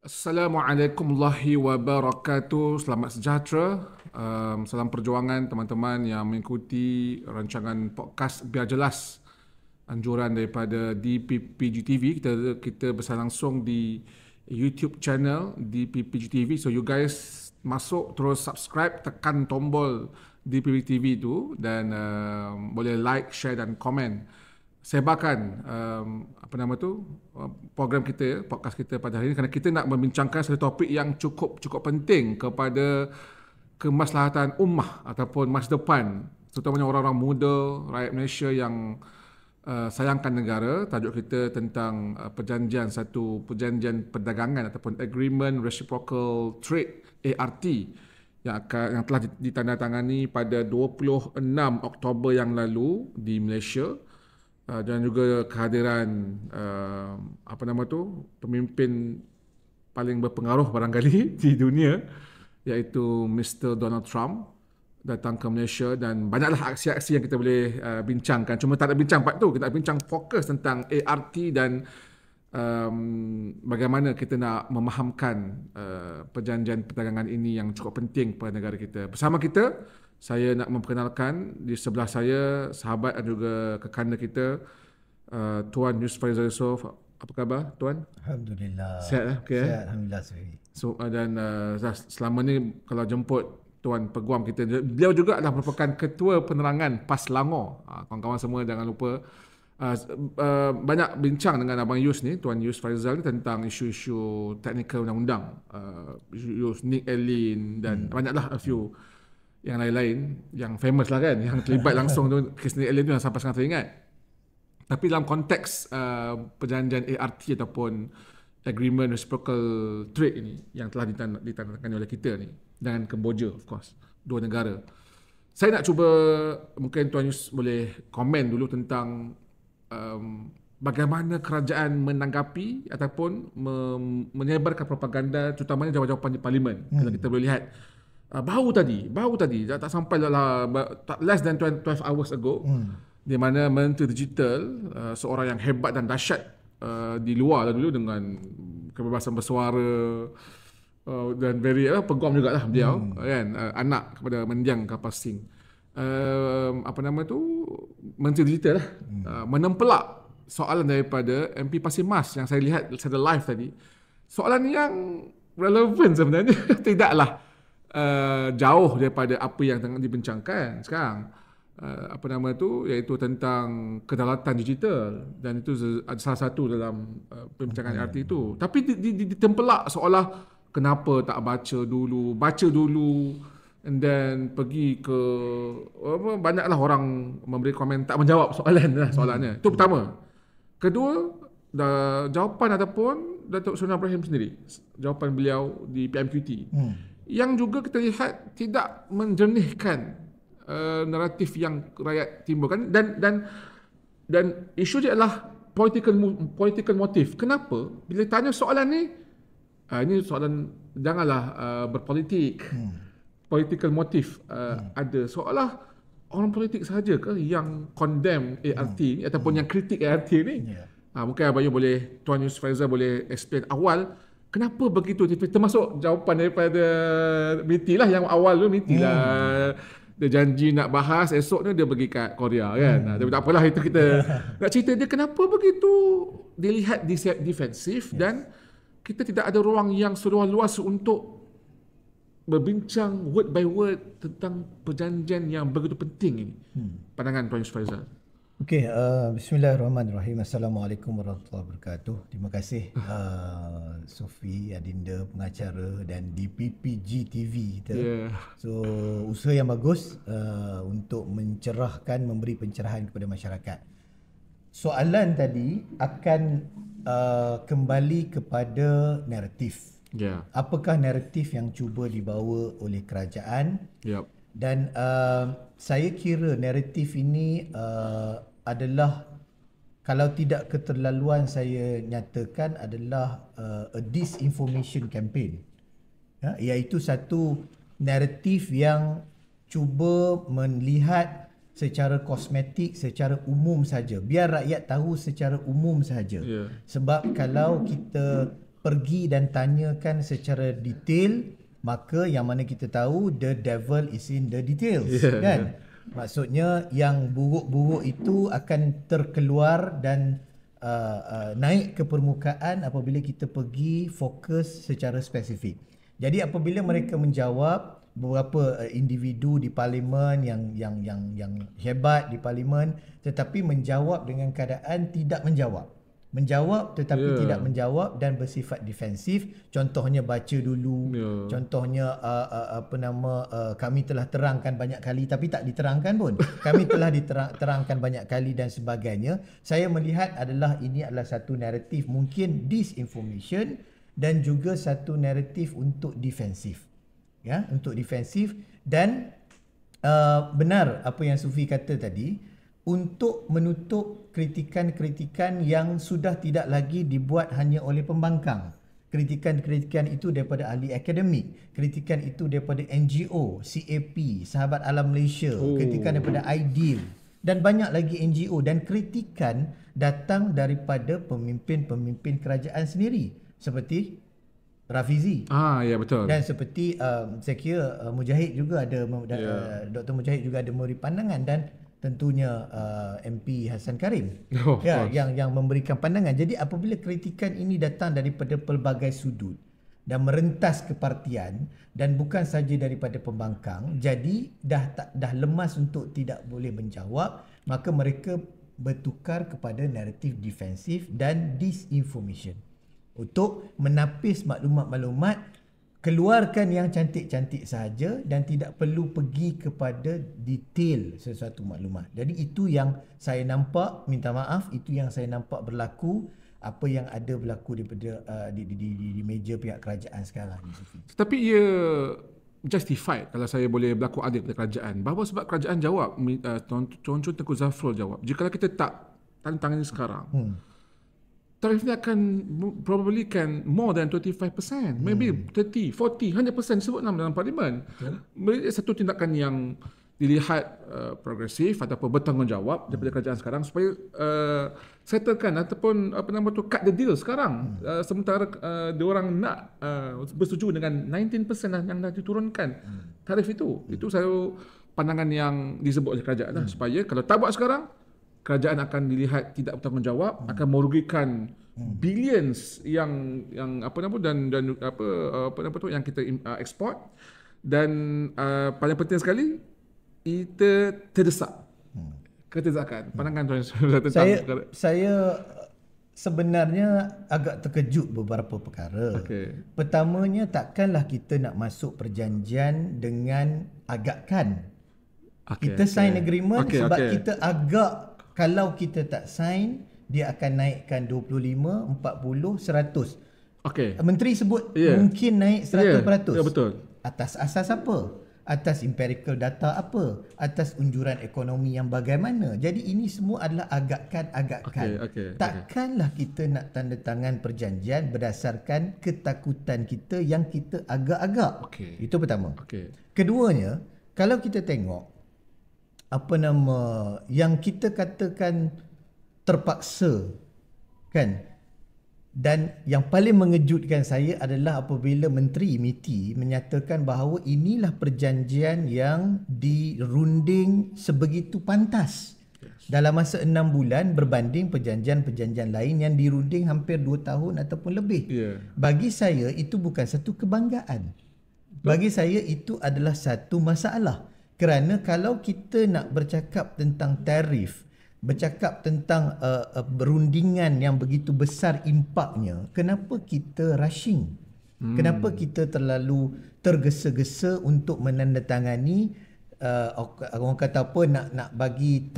Assalamualaikum warahmatullahi wabarakatuh. Selamat sejahtera. Salam perjuangan teman-teman yang mengikuti rancangan podcast Biar Jelas, anjuran daripada DPPG TV. Kita bersama langsung di YouTube channel DPPG TV. So you guys masuk, terus subscribe, tekan tombol DPPG TV tu dan boleh like, share dan komen. Sebarkan program kita, podcast kita pada hari ini, kerana kita nak membincangkan satu topik yang cukup penting kepada kemaslahatan ummah ataupun masa depan, terutamanya orang-orang muda, rakyat Malaysia yang sayangkan negara. Tajuk kita tentang satu perjanjian perdagangan ataupun Agreement Reciprocal Trade, ART, yang telah ditandatangani pada 26 Oktober yang lalu di Malaysia. Dan juga kehadiran pemimpin paling berpengaruh barangkali di dunia, iaitu Mr. Donald Trump datang ke Malaysia, dan banyaklah aksi-aksi yang kita boleh bincangkan. Cuma tak ada bincang part tu, kita nak bincang fokus tentang ART dan bagaimana kita nak memahamkan perjanjian perdagangan ini yang cukup penting pada negara kita. Bersama kita, saya nak memperkenalkan di sebelah saya sahabat dan juga kekanda kita, Tuan Yusuf Faizal Yusof. Apa khabar Tuan? Alhamdulillah. Sihat okay? Sihat, Alhamdulillah Sufi. So, dan selama ni kalau jemput Tuan Peguam kita, beliau juga adalah merupakan Ketua Penerangan PAS Selangor. Kawan-kawan semua jangan lupa banyak bincang dengan Abang Yus ni, Tuan Yus Faizal ni, tentang isu-isu teknikal undang-undang, isu Nick Elin dan banyaklah a few yang lain-lain yang famous lah kan, yang terlibat langsung tu, kes Nick Elin tu yang sampai sekarang teringat. Tapi dalam konteks perjanjian ART ataupun Agreement Reciprocal Trade ini yang telah ditandatangani oleh kita ni dengan Kemboja, of course, dua negara. Saya nak cuba, mungkin Tuan Yus boleh komen dulu tentang bagaimana kerajaan menanggapi ataupun menyebarkan propaganda, terutamanya jawapan-jawapan di Parlimen. Kalau kita boleh lihat baru tadi tak sampai lah, less than 12 hours ago, di mana Menteri Digital, seorang yang hebat dan dahsyat di luar lah dulu, dengan kebebasan bersuara dan very peguam jugalah beliau, kan, anak kepada mendiang Kapal Singh, Menteri Digital lah, menempelak soalan daripada MP Pasir Mas yang saya lihat secara live tadi. Soalan yang relevan sebenarnya, tidaklah jauh daripada apa yang tengah dibincangkan sekarang, iaitu tentang kedaulatan digital, dan itu salah satu dalam perbincangan RT itu. Tapi ditempelak seolah kenapa tak baca dulu, and then pergi ke banyaklah orang memberi komen, tak menjawab soalannya. Itu pertama. Kedua, jawapan ataupun Datuk Seri Ibrahim sendiri, jawapan beliau di PMQT, yang juga kita lihat tidak menjernihkan naratif yang rakyat timbulkan, dan isu dia adalah political motif. Kenapa? Bila tanya soalan ni, ini soalan janganlah berpolitik. Political motif ada, seolah orang politik sahaja ke yang condemn ART ni ataupun yang kritik ART ni? Mungkin Abang Yu boleh, Tuan Yusuf Faizal boleh explain awal kenapa begitu, termasuk jawapan daripada Miti lah, yang awal tu Miti lah, dia janji nak bahas, esok ni dia pergi kat Korea kan. Tapi tak apalah, itu kita nak cerita dia kenapa begitu dilihat defensif, dan kita tidak ada ruang yang seluas-luas untuk berbincang word by word tentang perjanjian yang begitu penting ini. Pandangan Tuan Yusuf Faizal. Okey, bismillahirrahmanirrahim. Assalamualaikum warahmatullahi wabarakatuh. Terima kasih Sofi, Adinda, pengacara, dan DPPG TV kita. So, usaha yang bagus untuk memberi pencerahan kepada masyarakat. Soalan tadi akan kembali kepada naratif. Apakah naratif yang cuba dibawa oleh kerajaan? Dan saya kira naratif ini adalah, kalau tidak keterlaluan saya nyatakan, adalah a disinformation campaign, iaitu satu naratif yang cuba melihat secara kosmetik, secara umum saja, biar rakyat tahu secara umum saja. Sebab kalau kita pergi dan tanyakan secara detail, maka yang mana kita tahu the devil is in the details, kan? Maksudnya yang buruk-buruk itu akan terkeluar dan naik ke permukaan apabila kita pergi fokus secara spesifik. Jadi apabila mereka menjawab, beberapa individu di parlimen yang hebat di parlimen, tetapi menjawab dengan keadaan tidak menjawab tetapi tidak menjawab dan bersifat defensif. Contohnya baca dulu, contohnya kami telah terangkan banyak kali tapi tak diterangkan pun. Kami telah diterangkan banyak kali dan sebagainya. Saya melihat ini adalah satu naratif mungkin disinformation dan juga satu naratif untuk defensif. Ya, untuk defensif. Dan benar apa yang Sufi kata tadi, untuk menutup kritikan-kritikan yang sudah tidak lagi dibuat hanya oleh pembangkang. Kritikan-kritikan itu daripada ahli akademik, kritikan itu daripada NGO, CAP, Sahabat Alam Malaysia, kritikan daripada IDEAL dan banyak lagi NGO, dan kritikan datang daripada pemimpin-pemimpin kerajaan sendiri seperti Rafizi. Ya betul. Dan seperti saya kira Mujahid juga ada, Dr. Mujahid juga ada memberi pandangan, dan tentunya MP Hassan Karim yang memberikan pandangan. Jadi apabila kritikan ini datang daripada pelbagai sudut dan merentas kepartian dan bukan saja daripada pembangkang, jadi dah lemas untuk tidak boleh menjawab, maka mereka bertukar kepada naratif defensif dan disinformation untuk menapis maklumat-maklumat. Keluarkan yang cantik-cantik sahaja dan tidak perlu pergi kepada detail sesuatu maklumat. Jadi itu yang saya nampak, minta maaf, itu yang saya nampak berlaku, apa yang ada berlaku daripada di meja pihak kerajaan sekarang. Tapi ia justified kalau saya boleh berlaku adil pada kerajaan. Bahawa sebab kerajaan jawab, contoh Tengku Zafrul jawab, jika kita tak tangani sekarang, tarif ni akan probably can more than 25%, maybe 30, 40, 100% sebut nama dalam parlimen. Satu tindakan yang dilihat progresif ataupun bertanggungjawab daripada kerajaan sekarang supaya settlekan ataupun cut the deal sekarang. Sementara diorang nak bersetuju dengan 19% yang dah diturunkan tarif itu. Itu saya pandangan yang disebut oleh kerajaan supaya kalau tak buat sekarang, kerajaan akan dilihat tidak bertanggungjawab, akan merugikan billions yang yang kita ekspor, dan paling penting sekali kita terdesak keterdesakan. Pandangan tuan tentang saya sebenarnya agak terkejut beberapa perkara. Pertamanya, takkanlah kita nak masuk perjanjian dengan agakkan. Kita sign agreement sebab kita agak, kalau kita tak sign, dia akan naikkan 25, 40, 100. Menteri sebut mungkin naik 100%. Betul. Atas asas apa? Atas empirical data apa? Atas unjuran ekonomi yang bagaimana? Jadi ini semua adalah agakkan. Takkanlah kita nak tanda tangan perjanjian berdasarkan ketakutan kita yang kita agak-agak. Itu pertama. Keduanya, kalau kita tengok yang kita katakan terpaksa, kan, dan yang paling mengejutkan saya adalah apabila Menteri MITI menyatakan bahawa inilah perjanjian yang dirunding sebegitu pantas dalam masa 6 bulan berbanding perjanjian-perjanjian lain yang dirunding hampir 2 tahun ataupun lebih. Bagi saya itu bukan satu kebanggaan. Bagi saya itu adalah satu masalah. Kerana kalau kita nak bercakap tentang tarif, bercakap tentang berundingan yang begitu besar impaknya, kenapa kita rushing? Kenapa kita terlalu tergesa-gesa untuk menandatangani? Orang kata apa, nak bagi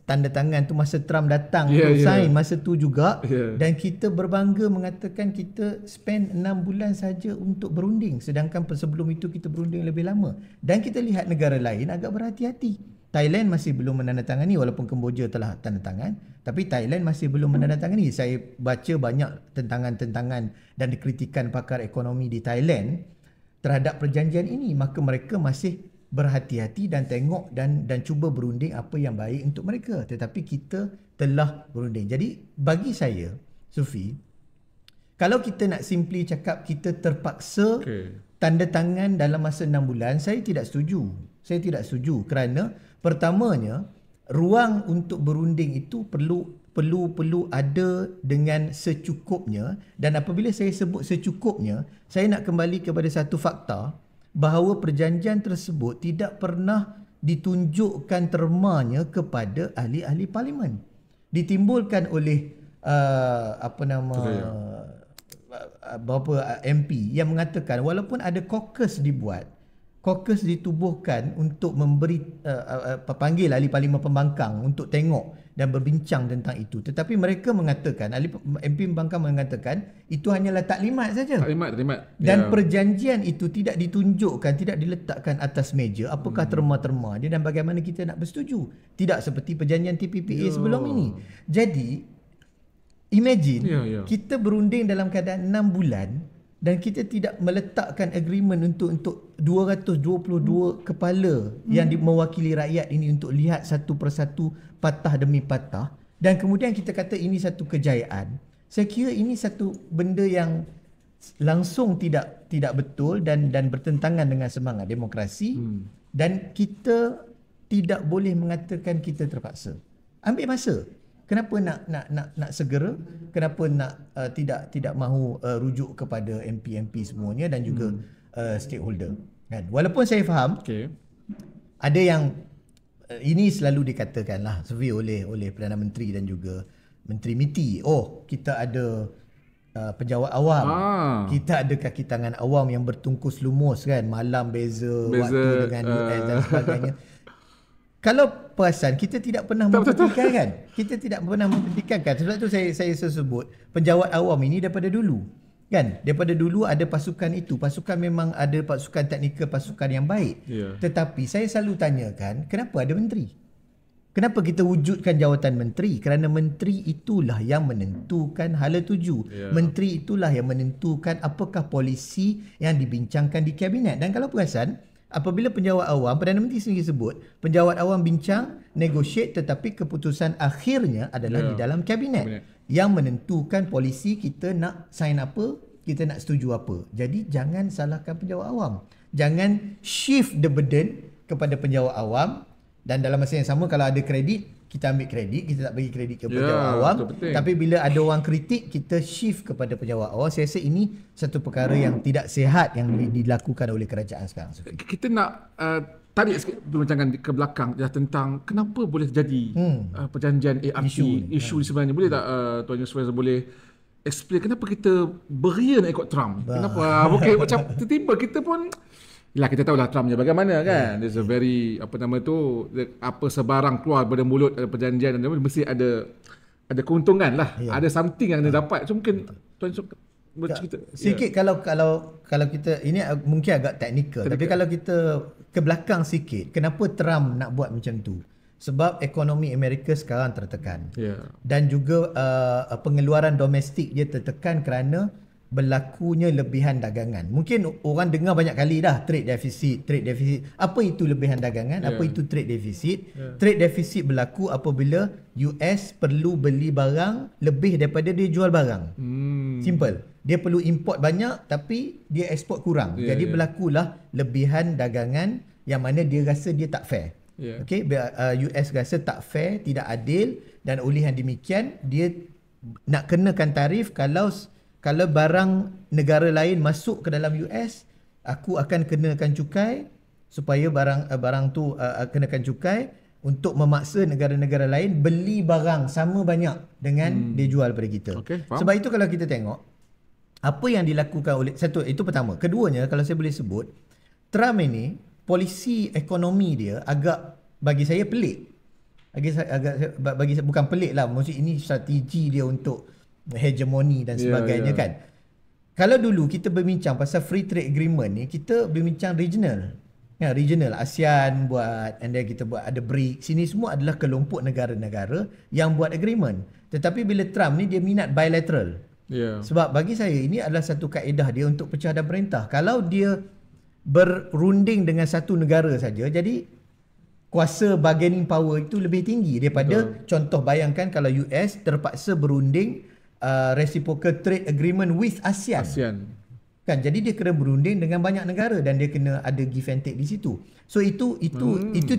tanda tangan tu masa Trump datang untuk sign masa tu juga, dan kita berbangga mengatakan kita spend 6 bulan saja untuk berunding, sedangkan sebelum itu kita berunding lebih lama. Dan kita lihat negara lain agak berhati-hati. Thailand masih belum menandatangani, walaupun Kemboja telah tanda tangan, tapi Thailand masih belum menandatangani. Saya baca banyak tentangan-tentangan dan kritikan pakar ekonomi di Thailand terhadap perjanjian ini, maka mereka masih berhati-hati dan tengok dan cuba berunding apa yang baik untuk mereka. Tetapi kita telah berunding. Jadi bagi saya, Sufi, Kalau kita nak simply cakap kita terpaksa tanda tangan dalam masa 6 bulan, saya tidak setuju. Saya tidak setuju kerana pertamanya ruang untuk berunding itu perlu ada dengan secukupnya, dan apabila saya sebut secukupnya, saya nak kembali kepada satu fakta bahawa perjanjian tersebut tidak pernah ditunjukkan termanya kepada ahli-ahli parlimen. Ditimbulkan oleh beberapa MP yang mengatakan walaupun ada caucus dibuat, caucus ditubuhkan untuk memberi panggil ahli parlimen pembangkang untuk tengok dan berbincang tentang itu, tetapi mereka mengatakan, ahli MP pembangkang mengatakan itu hanyalah taklimat saja. Taklimat. Dan perjanjian itu tidak ditunjukkan, tidak diletakkan atas meja apakah terma-terma dia dan bagaimana kita nak bersetuju. Tidak seperti perjanjian TPPA sebelum ini. Jadi imagine kita berunding dalam keadaan 6 bulan dan kita tidak meletakkan agreement untuk 222 kepala yang mewakili rakyat ini untuk lihat satu persatu, patah demi patah, dan kemudian kita kata ini satu kejayaan. Saya kira ini satu benda yang langsung tidak betul dan bertentangan dengan semangat demokrasi, dan kita tidak boleh mengatakan kita terpaksa. Ambil masa. Kenapa nak segera? Kenapa nak tidak mahu rujuk kepada MP semuanya dan juga stakeholder? Kan? Walaupun saya faham ada yang ini selalu dikatakanlah survey oleh Perdana Menteri dan juga Menteri MITI. Oh, kita ada penjawat awam. Kita ada kaki tangan awam yang bertungkus lumus kan, malam beza waktu dengan US dan sebagainya. Kalau perasan kita tidak pernah memperhatikan kan? Kita tidak pernah memperhatikan kan? Sebab tu saya sebut penjawat awam ini daripada dulu. Kan? Daripada dulu ada pasukan itu. Pasukan memang ada pasukan teknikal, pasukan yang baik. Tetapi saya selalu tanyakan, kenapa ada menteri? Kenapa kita wujudkan jawatan menteri? Kerana menteri itulah yang menentukan hala tuju. Menteri itulah yang menentukan apakah polisi yang dibincangkan di kabinet. Dan kalau perasan, apabila penjawat awam, Perdana Menteri sendiri sebut, penjawat awam bincang, negotiate, tetapi keputusan akhirnya adalah di dalam kabinet yang menentukan polisi kita nak sign apa, kita nak setuju apa. Jadi jangan salahkan penjawat awam. Jangan shift the burden kepada penjawat awam, dan dalam masa yang sama kalau ada kredit, kita ambil kredit, kita tak bagi kredit kepada penjawat awam. Tapi bila ada orang kritik, kita shift kepada penjawat awam. Saya rasa ini satu perkara yang tidak sihat yang dilakukan oleh kerajaan sekarang. Kita nak tarik sikit perbincangan ke belakang tentang kenapa boleh terjadi perjanjian ARP, isu sebenarnya. Boleh tak Tuan Yusuf boleh explain kenapa kita beria nak ikut Trump? Kenapa? Macam tiba-tiba kita pun kita tahulah Trumpnya bagaimana kan. There's a very apa sebarang keluar pada mulut perjanjian dan mesti ada keuntungan lah. Ada something yang dia dapat. So mungkin Tuan Yusuf bercerita sikit. Kalau kita ini mungkin agak teknikal, tapi kalau kita ke belakang sikit, kenapa Trump nak buat macam tu? Sebab ekonomi Amerika sekarang tertekan. Dan juga pengeluaran domestik dia tertekan kerana berlakunya lebihan dagangan. Mungkin orang dengar banyak kali dah trade deficit. Apa itu lebihan dagangan? Apa itu trade deficit? Trade deficit berlaku apabila US perlu beli barang lebih daripada dia jual barang. Simple. Dia perlu import banyak tapi dia ekspor kurang. Jadi berlakulah lebihan dagangan yang mana dia rasa dia tak fair. Okay? US rasa tak fair, tidak adil, dan oleh yang demikian dia nak kenakan tarif. Kalau barang negara lain masuk ke dalam US, aku akan kenakan cukai supaya barang tu kenakan cukai untuk memaksa negara-negara lain beli barang sama banyak dengan dia jual pada kita. Sebab itu kalau kita tengok apa yang dilakukan oleh satu, itu pertama. Keduanya, kalau saya boleh sebut, Trump ini polisi ekonomi dia agak bagi saya pelik. Bagi saya bukan pelik lah, maksud ini strategi dia untuk hegemoni dan sebagainya kan. Kalau dulu kita berbincang pasal free trade agreement ni, kita berbincang regional. Regional ASEAN buat, and then kita buat ada BRICS. Sini semua adalah kelompok negara-negara yang buat agreement. Tetapi bila Trump ni dia minat bilateral. Sebab bagi saya ini adalah satu kaedah dia untuk pecah dan perintah. Kalau dia berunding dengan satu negara saja, jadi kuasa bargaining power itu lebih tinggi daripada contoh bayangkan kalau US terpaksa berunding reciprocal trade agreement with ASEAN. Kan, jadi dia kena berunding dengan banyak negara dan dia kena ada give and take di situ. So itu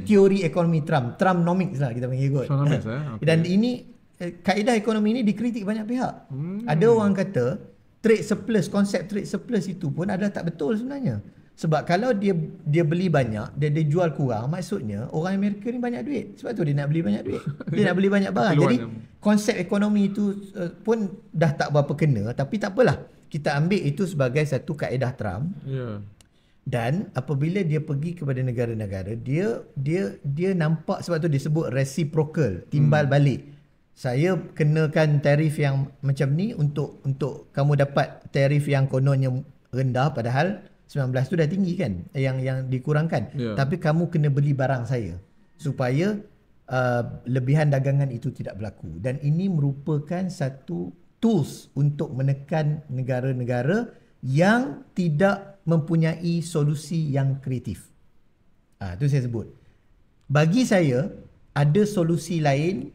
teori ekonomi Trumpnomics lah kita panggil kot. Okay. Dan ini kaedah ekonomi ini dikritik banyak pihak. Ada orang kata konsep trade surplus itu pun adalah tak betul sebenarnya. Sebab kalau dia beli banyak, dia jual kurang, maksudnya orang Amerika ni banyak duit. Sebab tu dia nak beli banyak duit. Dia nak beli banyak barang. Jadi konsep ekonomi itu pun dah tak berapa kena, tapi tak apalah. Kita ambil itu sebagai satu kaedah Trump. Dan apabila dia pergi kepada negara-negara, dia nampak, sebab tu dia sebut reciprocal, timbal balik. Saya kenakan tarif yang macam ni untuk kamu dapat tarif yang kononnya rendah, padahal 19 tu dah tinggi kan, yang dikurangkan. Tapi kamu kena beli barang saya supaya lebihan dagangan itu tidak berlaku. Dan ini merupakan satu tools untuk menekan negara-negara yang tidak mempunyai solusi yang kreatif. Itu saya sebut. Bagi saya ada solusi lain,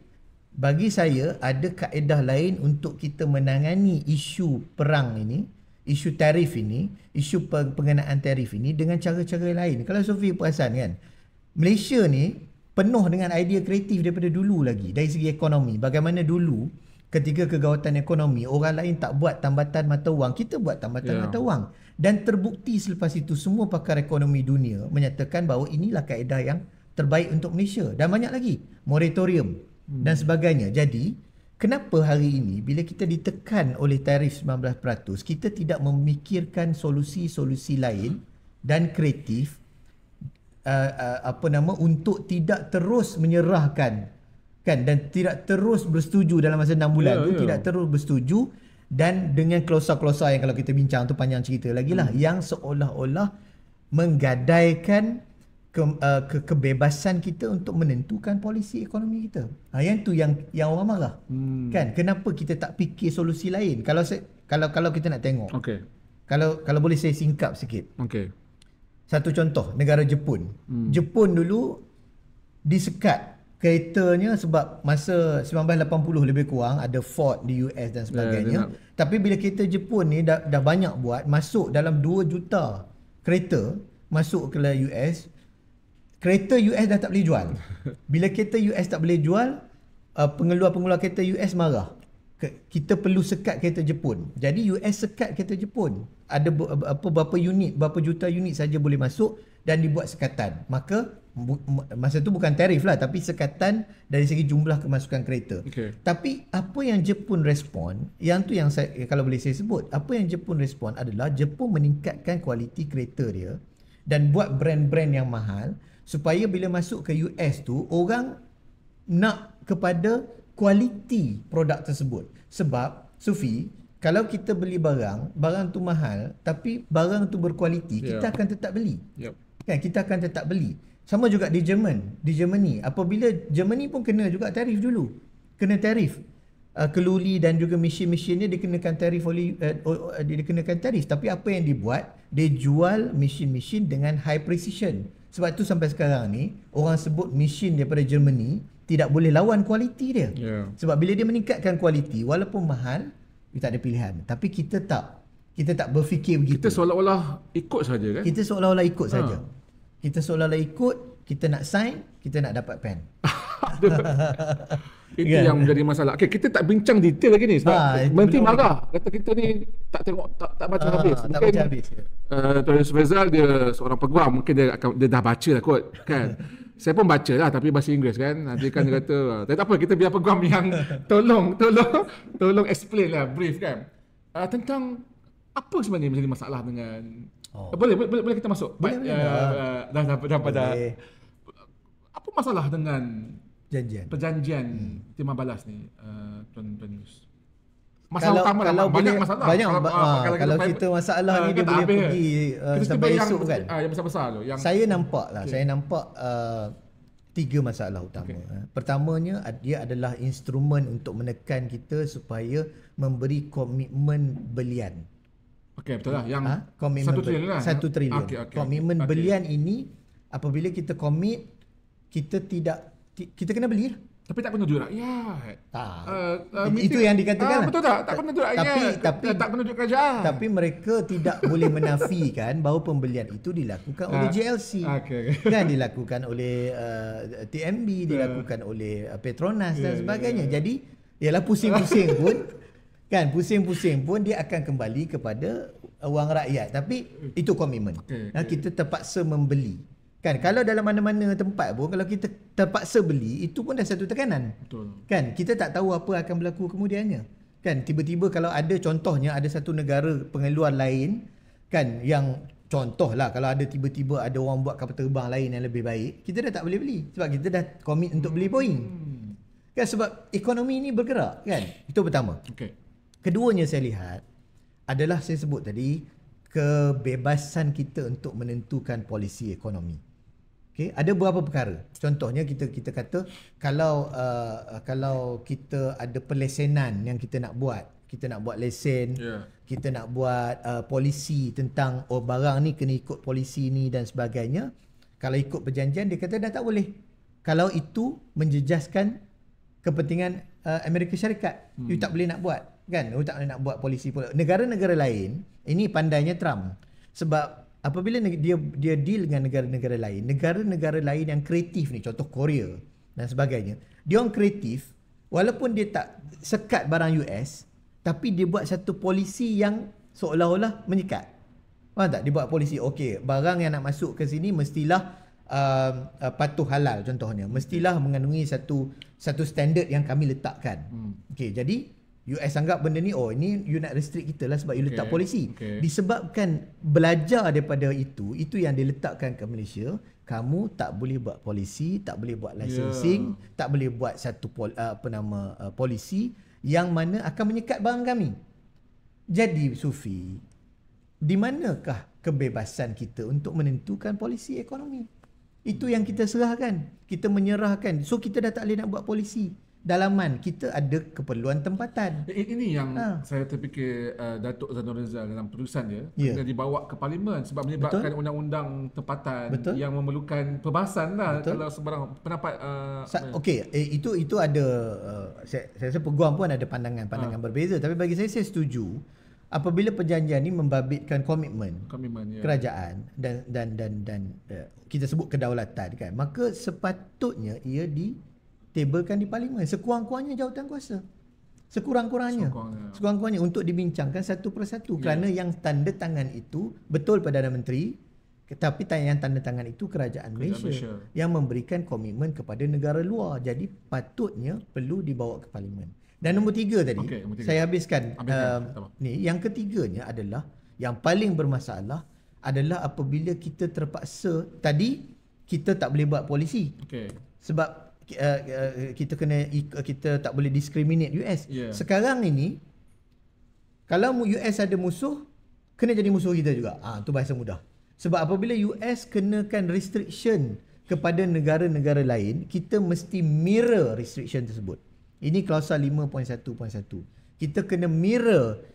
bagi saya ada kaedah lain untuk kita menangani isu perang ini, isu tarif ini, isu pengenaan tarif ini dengan cara-cara lain. Kalau Sophie perasan kan, Malaysia ni penuh dengan idea kreatif daripada dulu lagi dari segi ekonomi. Bagaimana dulu ketika kegawatan ekonomi, orang lain tak buat tambatan mata wang, kita buat tambatan mata wang. Dan terbukti selepas itu semua pakar ekonomi dunia menyatakan bahawa inilah kaedah yang terbaik untuk Malaysia. Dan banyak lagi, moratorium dan sebagainya. Jadi, kenapa hari ini bila kita ditekan oleh tarif 19%, kita tidak memikirkan solusi-solusi lain dan kreatif untuk tidak terus menyerahkan kan, dan tidak terus bersetuju dalam masa 6 bulan tu, tidak terus bersetuju, dan dengan klausa-klausa yang kalau kita bincang tu panjang cerita lagi lah, yang seolah-olah menggadaikan kebebasan kita untuk menentukan polisi ekonomi kita. Yang tu yang orang marah. Kan, kenapa kita tak fikir solusi lain? Kalau kita nak tengok. Kalau boleh saya singkap sikit. Satu contoh, negara Jepun. Jepun dulu disekat keretanya sebab masa 1980 lebih kurang ada Ford di US dan sebagainya. Tapi bila kereta Jepun ni dah banyak buat, masuk dalam 2 juta kereta masuk ke US, kereta US dah tak boleh jual. Bila kereta US tak boleh jual, pengeluar-pengeluar kereta US marah. Kita perlu sekat kereta Jepun. Jadi US sekat kereta Jepun. Ada berapa juta unit saja boleh masuk dan dibuat sekatan. Maka masa tu bukan tarif lah, tapi sekatan dari segi jumlah kemasukan kereta. Tapi apa yang Jepun respon, yang tu yang kalau boleh saya sebut, apa yang Jepun respon adalah Jepun meningkatkan kualiti kereta dia dan buat brand-brand yang mahal supaya bila masuk ke US tu orang nak kepada kualiti produk tersebut. Sebab Sufi, kalau kita beli barang tu mahal tapi barang tu berkualiti, kita akan tetap beli. Kan, kita akan tetap beli. Sama juga di Germany. Apabila Germany pun kena juga tarif dulu. Kena tarif. Keluli dan juga mesin-mesinnya dikenakan tarif dikenakan tarif. Tapi apa yang dibuat, dia jual mesin-mesin dengan high precision. Sebab tu sampai sekarang ni orang sebut mesin daripada Germany tidak boleh lawan kualiti dia. Sebab bila dia meningkatkan kualiti, walaupun mahal, kita ada pilihan. Tapi kita tak berfikir begitu. Kita seolah-olah ikut saja kan? Kita seolah-olah ikut saja. Kita seolah-olah ikut, kita nak sign, kita nak dapat pen. Itu yang menjadi masalah. Kita tak bincang detail lagi ni sebab menteri marah. Kata kita ni tak tengok, tak baca habis. Tak baca habis. Tuan Yusuf Faizal dia seorang peguam, mungkin dia dah baca lah kot kan. Saya pun baca lah tapi bahasa Inggeris kan. Nanti kan dia kata, tak apa, kita biar peguam yang tolong explain lah, brief kan. Tentang apa sebenarnya menjadi masalah dengan boleh kita masuk. Dah pada apa masalah dengan perjanjian timah balas ni, Tuan Yus? Masalah utama lah, banyak masalah. Kalau cerita masalah ni dia boleh pergi sampai esok kan. Yang besar-besar tu. Saya nampak 3 masalah utama. Pertamanya, dia adalah instrumen untuk menekan kita supaya memberi komitmen belian. Betul lah. Yang 1 triliun lah. 1 triliun. Komitmen belian ini, apabila kita komit, kita kena beli lah. Tapi tak penunjuk rakyat. Itu yang dikatakan. Betul tak? Tak penunjuk rakyat. Tapi tak penunjuk kerajaan. Tapi mereka tidak boleh menafikan bahawa pembelian itu dilakukan oleh JLC. Kan dilakukan oleh TMB, dilakukan oleh Petronas dan sebagainya. Jadi ialah pusing-pusing pun kan, pusing-pusing pun dia akan kembali kepada wang rakyat. Tapi itu komitmen. Kita terpaksa membeli. Kan kalau dalam mana-mana tempat pun kalau kita terpaksa beli, itu pun dah satu tekanan. Betul. Kan kita tak tahu apa akan berlaku kemudiannya. Kan tiba-tiba kalau ada contohnya ada satu negara pengeluar lain kan yang contohlah kalau ada tiba-tiba ada orang buat kapal terbang lain yang lebih baik, kita dah tak boleh beli sebab kita dah komit untuk beli Boeing. Kan sebab ekonomi ni bergerak kan. Itu pertama. Keduanya saya lihat adalah saya sebut tadi kebebasan kita untuk menentukan polisi ekonomi. Ada beberapa perkara. Contohnya kita kata kalau kita ada pelesenan yang kita nak buat lesen, kita nak buat polisi tentang barang ni kena ikut polisi ni dan sebagainya. Kalau ikut perjanjian dia kata dah tak boleh. Kalau itu menjejaskan kepentingan Amerika Syarikat, you tak boleh nak buat. Kan, you tak boleh nak buat polisi. Negara-negara lain, ini pandainya Trump. Sebab apabila dia deal dengan negara-negara lain yang kreatif ni, contoh Korea dan sebagainya, dia orang kreatif walaupun dia tak sekat barang US, tapi dia buat satu polisi yang seolah-olah menyekat. Faham tak? Dia buat polisi, okey, barang yang nak masuk ke sini mestilah patuh halal contohnya, mestilah mengandungi satu standard yang kami letakkan. Okey, jadi US anggap benda ni, ini you nak restrict kita lah sebab you letak polisi. Disebabkan belajar daripada itu yang diletakkan ke Malaysia, kamu tak boleh buat polisi, tak boleh buat licensing, tak boleh buat satu polisi yang mana akan menyekat barang kami. Jadi Sufi, di manakah kebebasan kita untuk menentukan polisi ekonomi? Itu yang kita serahkan, kita menyerahkan. So kita dah tak boleh nak buat polisi. Dalaman kita ada keperluan tempatan. Ini yang saya terfikir Datuk Zanul Rizal dalam tulisan dia kena dibawa ke parlimen sebab menyebabkan undang-undang tempatan yang memerlukan perbahasan lah. Kalau sebarang pendapat itu ada saya rasa peguam pun ada pandangan berbeza, tapi bagi saya setuju apabila perjanjian ini membabitkan komitmen kerajaan dan kita sebut kedaulatan kan, maka sepatutnya ia tabelkan di parlimen sekurang-kurangnya jawatan kuasa. Sekurang-kurangnya untuk dibincangkan satu persatu kerana yang tanda tangan itu betul Perdana Menteri, tetapi yang tanda tangan itu kerajaan Malaysia yang memberikan komitmen kepada negara luar. Jadi patutnya perlu dibawa ke parlimen. Dan nombor 3 tadi saya habiskan ni, yang ketiganya adalah yang paling bermasalah adalah apabila kita terpaksa, tadi kita tak boleh buat polisi sebab kita tak boleh discriminate US. Sekarang ini kalau US ada musuh, kena jadi musuh kita juga. Tu bahasa mudah. Sebab apabila US kenakan restriction kepada negara-negara lain, kita mesti mirror restriction tersebut. Ini klausa 5.1.1. Kita kena mirror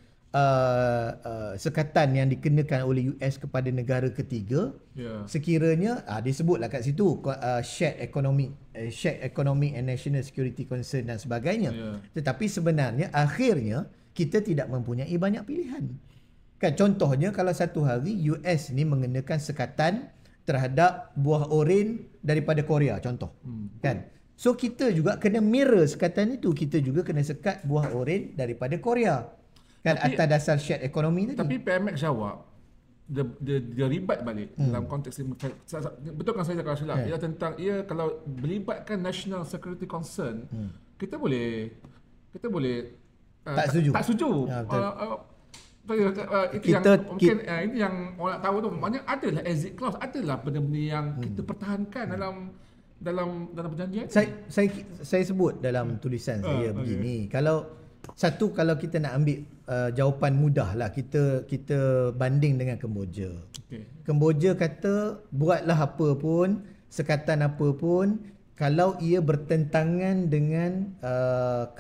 sekatan yang dikenakan oleh US kepada negara ketiga. Sekiranya disebutlah kat situ shared economic and national security concern dan sebagainya. Tetapi sebenarnya akhirnya kita tidak mempunyai banyak pilihan. Kan contohnya kalau satu hari US ni mengenakan sekatan terhadap buah oren daripada Korea contoh. Kan? So kita juga kena mirror sekatan itu. Kita juga kena sekat buah oren daripada Korea. Kan atas dasar shared ekonomi tadi. Tapi PMX jawab dia ribat balik dalam konteks ini. Betul kan saya cakap silap? Ia tentang kalau melibatkan national security concern, kita boleh tak setuju. Ini yang orang nak tahu tu. Maknanya adalah exit clause, adalah benda-benda yang kita pertahankan dalam perjanjian. Saya sebut dalam tulisan saya begini. Kalau kita nak ambil jawapan mudah lah, kita banding dengan Kemboja. Kemboja kata buatlah apa pun, sekatan apa pun, kalau ia bertentangan dengan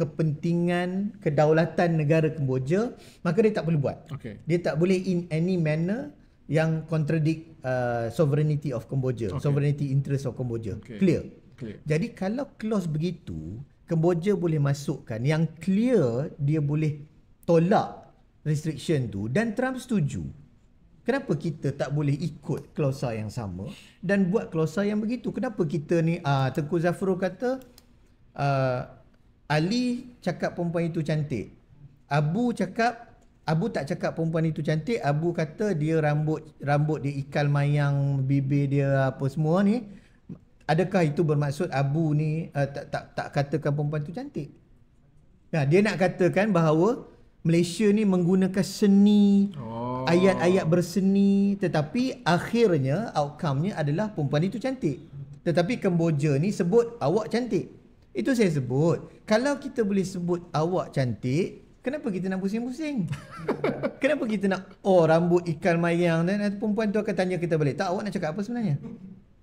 kepentingan kedaulatan negara Kemboja, maka dia tak boleh buat. Dia tak boleh in any manner yang contradict sovereignty of Cambodia, sovereignty interest of Cambodia. Clear. Clear. Jadi kalau clause begitu, Kemboja boleh masukkan yang clear, dia boleh tolak restriction tu dan Trump setuju. Kenapa kita tak boleh ikut klausa yang sama dan buat klausa yang begitu? Kenapa kita ni, Tengku Zafrul kata, Ali cakap perempuan itu cantik. Abu tak cakap perempuan itu cantik. Abu kata dia rambut dia ikal mayang, bibir dia apa semua ni. Adakah itu bermaksud Abu ni tak katakan perempuan itu cantik? Nah, dia nak katakan bahawa Malaysia ni menggunakan seni, ayat-ayat berseni, tetapi akhirnya outcome-nya adalah perempuan itu cantik. Tetapi Kemboja ni sebut awak cantik. Itu saya sebut. Kalau kita boleh sebut awak cantik, kenapa kita nak pusing-pusing? Kenapa kita nak rambut ikal mayang dan perempuan tu akan tanya kita balik, tak, awak nak cakap apa sebenarnya?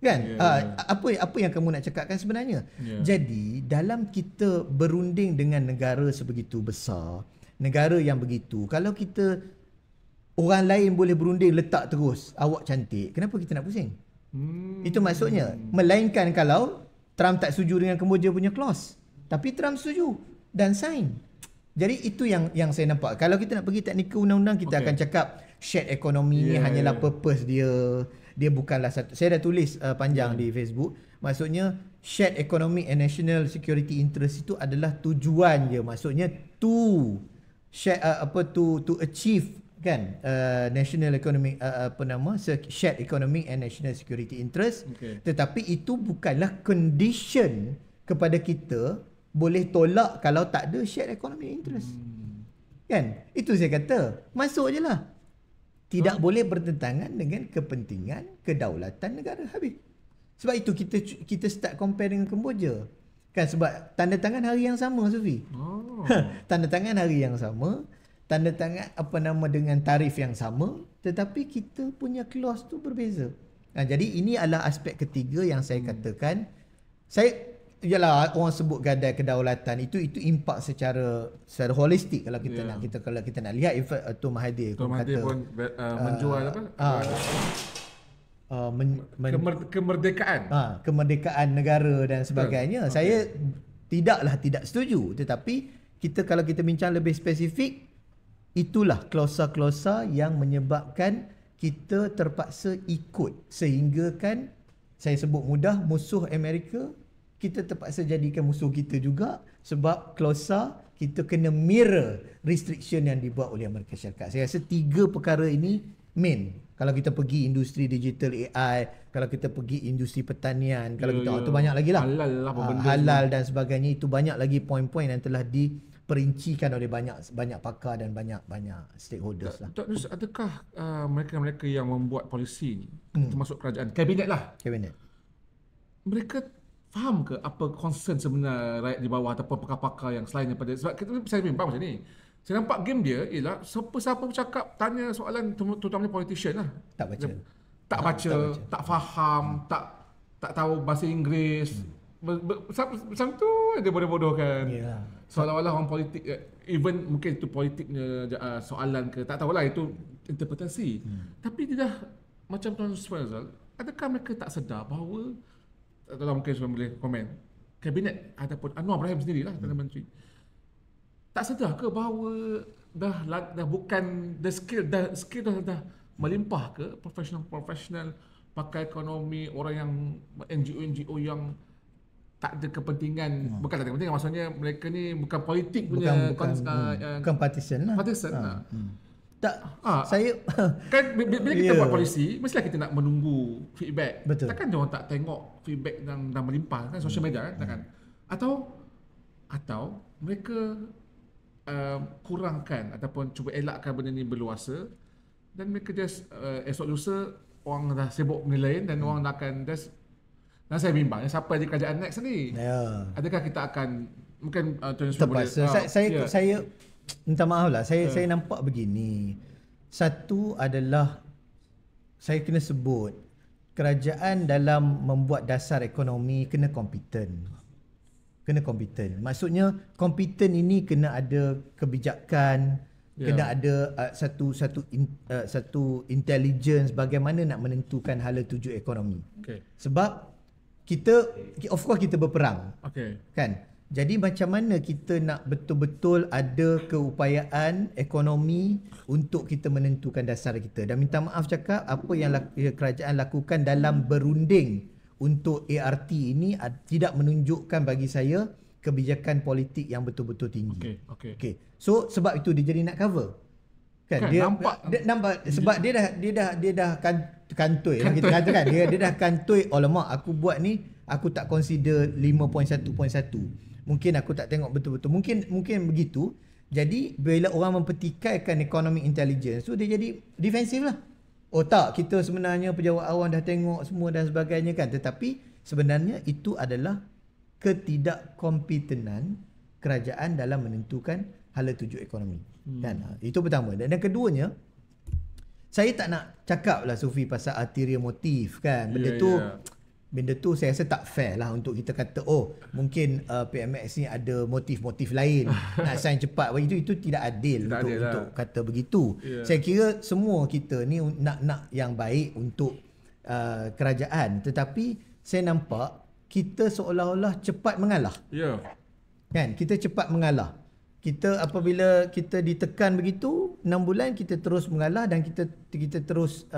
Kan? Apa yang kamu nak cakapkan sebenarnya? Jadi dalam kita berunding dengan negara sebegitu besar, negara yang begitu, kalau kita orang lain boleh berunding letak terus awak cantik, kenapa kita nak pusing? Itu maksudnya. Melainkan kalau Trump tak setuju dengan Kemboja punya clause, tapi Trump setuju dan sign. Jadi itu yang saya nampak. Kalau kita nak pergi teknikal undang-undang, kita akan cakap shared economy ni hanyalah purpose dia. Dia bukanlah satu. Saya dah tulis panjang di Facebook. Maksudnya shared economic and national security interest itu adalah tujuan je. Maksudnya to achieve kan national economic shared economic and national security interest. Tetapi itu bukanlah condition kepada kita boleh tolak kalau tak ada shared economic interest. Kan? Itu saya kata. Masuk je lah. Tidak boleh bertentangan dengan kepentingan kedaulatan negara. Habis. Sebab itu kita start compare dengan Kemboja. Kan, sebab tanda tangan hari yang sama, Sufi. Tanda tangan hari yang sama, tanda tangan dengan tarif yang sama, tetapi kita punya clause tu berbeza. Jadi ini adalah aspek ketiga yang saya katakan. Yalah, orang sebut gadai kedaulatan itu impak secara holistik kalau kita nak lihat. Tun Mahathir pun menjual kemerdekaan negara dan sebagainya. Saya tidak setuju, tetapi kalau kita bincang lebih spesifik, itulah klausa-klausa yang menyebabkan kita terpaksa ikut, sehingga kan saya sebut mudah, musuh Amerika kita terpaksa jadikan musuh kita juga, sebab klausa kita kena mirror restriction yang dibuat oleh Amerika Syarikat. Saya rasa 3 perkara ini main. Kalau kita pergi industri digital AI, kalau kita pergi industri pertanian, kalau kita tu banyak lagi lah. Halal dan sebagainya, itu banyak lagi poin-poin yang telah diperincikan oleh banyak pakar dan banyak stakeholders lah. Dr. Nus, adakah mereka-mereka yang membuat polisi ni, termasuk kerajaan, kabinet lah, mereka faham ke apa concern sebenar rakyat di bawah ataupun pakar-pakar yang selain daripada, sebab saya bimbang macam ni. Saya nampak game dia ialah siapa bercakap, tanya soalan, terutamanya politician lah. Tak baca, tak faham, tak tahu bahasa Inggeris. Macam tu dia bodoh-bodohkan. Seolah-olah orang politik, even mungkin itu politiknya soalan ke, tak tahulah, itu interpretasi. Tapi dia dah macam Tuan Faisal, adakah mereka tak sedar bahawa, atau mungkin semua boleh komen, kabinet ataupun Anwar Ibrahim sendirilah Perdana Menteri, tak sedar ke bahawa dah bukan the skill dah melimpah ke profesional pakar ekonomi, orang yang NGO yang tak ada kepentingan, bukan tak ada kepentingan, maksudnya mereka ni bukan politik punya, bukan partisan lah. Tak, saya kan bila kita buat polisi, mestilah kita nak menunggu feedback. Betul. Takkan dia orang tak tengok feedback yang dah melimpah kan, social media kan? Atau mereka kurangkan ataupun cuba elakkan benda ni berluasa, dan mereka just esok lusa orang dah sibuk benda lain dan orang akan just, dan saya bimbang siapa di kerajaan next ni. Adakah kita akan mungkin terpaksa. Saya minta maaf lah, saya nampak begini. Satu adalah, saya kena sebut, kerajaan dalam membuat dasar ekonomi kena kompeten. Maksudnya kompeten ini kena ada kebijakan, kena ada satu intelligence bagaimana nak menentukan hala tuju ekonomi. Sebab of course kita berperang. Kan? Jadi macam mana kita nak betul-betul ada keupayaan ekonomi untuk kita menentukan dasar kita. Dan minta maaf cakap, apa yang kerajaan lakukan dalam berunding untuk ART ini tidak menunjukkan bagi saya kebijakan politik yang betul-betul tinggi. Okay. So sebab itu dia jadi nak cover. Kan dia nampak sebab dia dah kantoi lah kita kata kan. Dia dah kantoi, alamak aku buat ni aku tak consider 5.1.1. Mungkin aku tak tengok betul-betul. Mungkin begitu. Jadi bila orang mempertikaikan economic intelligence tu, dia jadi defensif lah. Oh tak, kita sebenarnya pejabat awam dah tengok semua dan sebagainya kan. Tetapi sebenarnya itu adalah ketidakkompetenan kerajaan dalam menentukan hala tuju ekonomi. Kan? Itu pertama. Dan yang keduanya, saya tak nak cakap lah Sufi pasal ulterior motif kan. Benda tu saya rasa tak fair lah untuk kita kata mungkin PMX ni ada motif-motif lain nak sign cepat. Itu tidak adil untuk kata begitu. Saya kira semua kita ni nak yang baik untuk kerajaan, tetapi saya nampak kita seolah-olah cepat mengalah. Kan, kita cepat mengalah. Kita apabila kita ditekan begitu 6 bulan kita terus mengalah dan kita terus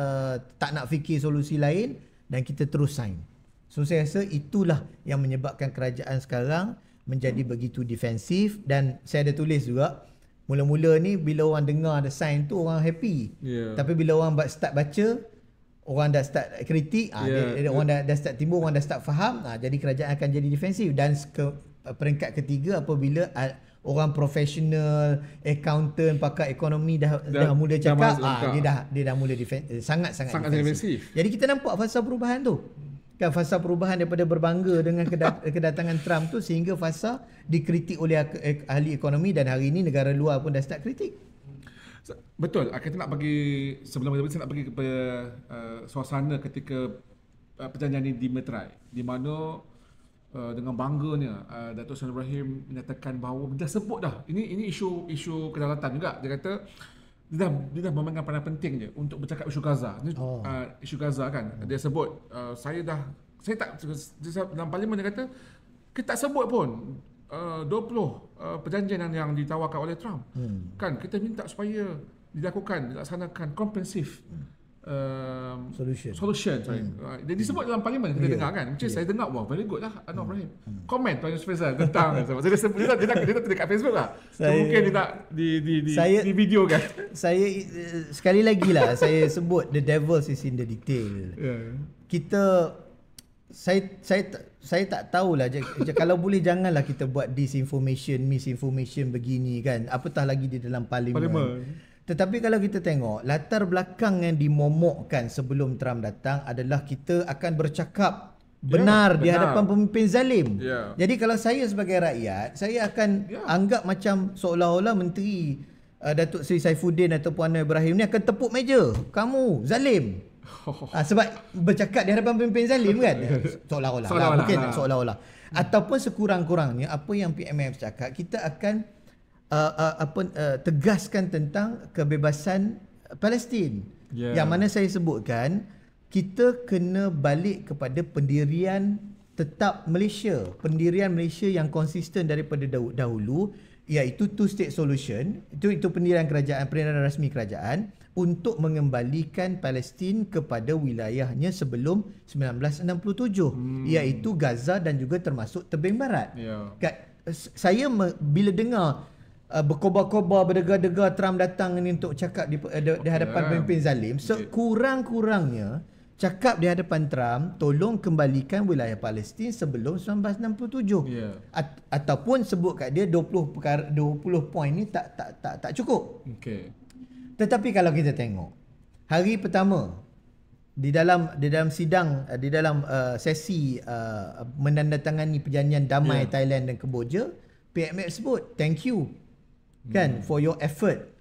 tak nak fikir solusi lain dan kita terus sign. So saya rasa itulah yang menyebabkan kerajaan sekarang menjadi begitu defensif. Dan saya ada tulis juga, mula-mula ni bila orang dengar ada sign tu orang happy. Tapi bila orang start baca, orang dah start kritik, orang dah start timbul, orang dah start faham, jadi kerajaan akan jadi defensif. Dan peringkat ketiga apabila orang profesional, accountant, pakar ekonomi dah mula cakap, dia dah mula sangat-sangat defensif. Jadi kita nampak fasa perubahan tu. Kan fasa perubahan daripada berbangga dengan kedatangan Trump tu sehingga fasa dikritik oleh ahli ekonomi, dan hari ini negara luar pun dah start kritik. Betul. Kita nak bagi sebelum kita nak bagi kepada suasana ketika perjanjian ini dimeterai, di mana dengan bangganya Datuk Seri Ibrahim menyatakan bahawa dia sebut dah ini isu kedaulatan juga. Dia kata dia dah memegang peranan penting je untuk bercakap isu Gaza. Isu Gaza kan. Dia sebut saya tak dalam parlimen dia kata kita tak sebut pun 20 perjanjian yang ditawarkan oleh Trump. Kan kita minta supaya dilaksanakan komprehensif solution. Dia disebut dalam parlimen, kita dengar kan. Macam saya dengar, wah very good lah Anwar Ibrahim. Komen Tuan Yusuf Faizal tentang dia tak dekat Facebook lah. Mungkin dia tak di video kan. Saya sekali lagi lah saya sebut the devil is in the detail. Saya tak tahulah kalau boleh janganlah kita buat misinformation begini kan. Apatah lagi di dalam parlimen. Tetapi kalau kita tengok latar belakang yang dimomokkan sebelum Trump datang adalah kita akan bercakap benar di hadapan pemimpin zalim. Jadi kalau saya sebagai rakyat, saya akan anggap macam seolah-olah menteri Datuk Seri Saifuddin ataupun Anwar Ibrahim ni akan tepuk meja. Kamu zalim. Sebab bercakap di hadapan pemimpin zalim kan. Seolah-olah. Mungkin seolah-olah. Ataupun sekurang-kurangnya apa yang PMF cakap, kita akan tegaskan tentang kebebasan Palestin. Yang mana saya sebutkan kita kena balik kepada pendirian tetap Malaysia, pendirian Malaysia yang konsisten daripada dahulu, iaitu two state solution. Itu pendirian rasmi kerajaan untuk mengembalikan Palestin kepada wilayahnya sebelum 1967, iaitu Gaza dan juga termasuk tebing barat. Saya bila dengar berkobar-kobar, berdegar-degar Trump datang ni untuk cakap di hadapan pemimpin zalim, sekurang-kurangnya cakap di hadapan Trump, tolong kembalikan wilayah Palestin sebelum 1967. Ataupun sebut kat dia 20 poin ni tak cukup. Tetapi kalau kita tengok hari pertama di dalam sidang, di dalam sesi menandatangani perjanjian damai Thailand dan Kemboja, PMF sebut thank you kan for your effort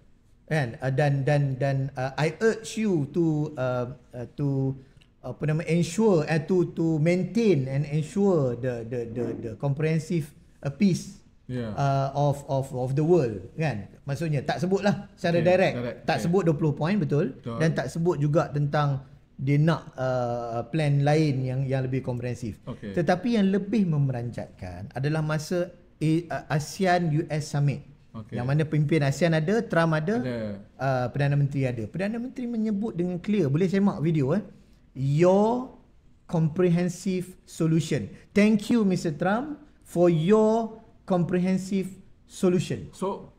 kan, dan I urge you to ensure to maintain and ensure the comprehensive peace of the world kan. Maksudnya tak sebutlah secara direct. Tak sebut 20 poin betul, dan tak sebut juga tentang dia nak plan lain yang lebih komprehensif. Okay. Tetapi yang lebih memeranjatkan adalah masa ASEAN US Summit. Okay. Yang mana pemimpin ASEAN ada, Trump ada. Perdana Menteri ada. Perdana Menteri menyebut dengan clear, boleh semak video your comprehensive solution. Thank you Mr. Trump for your comprehensive solution. So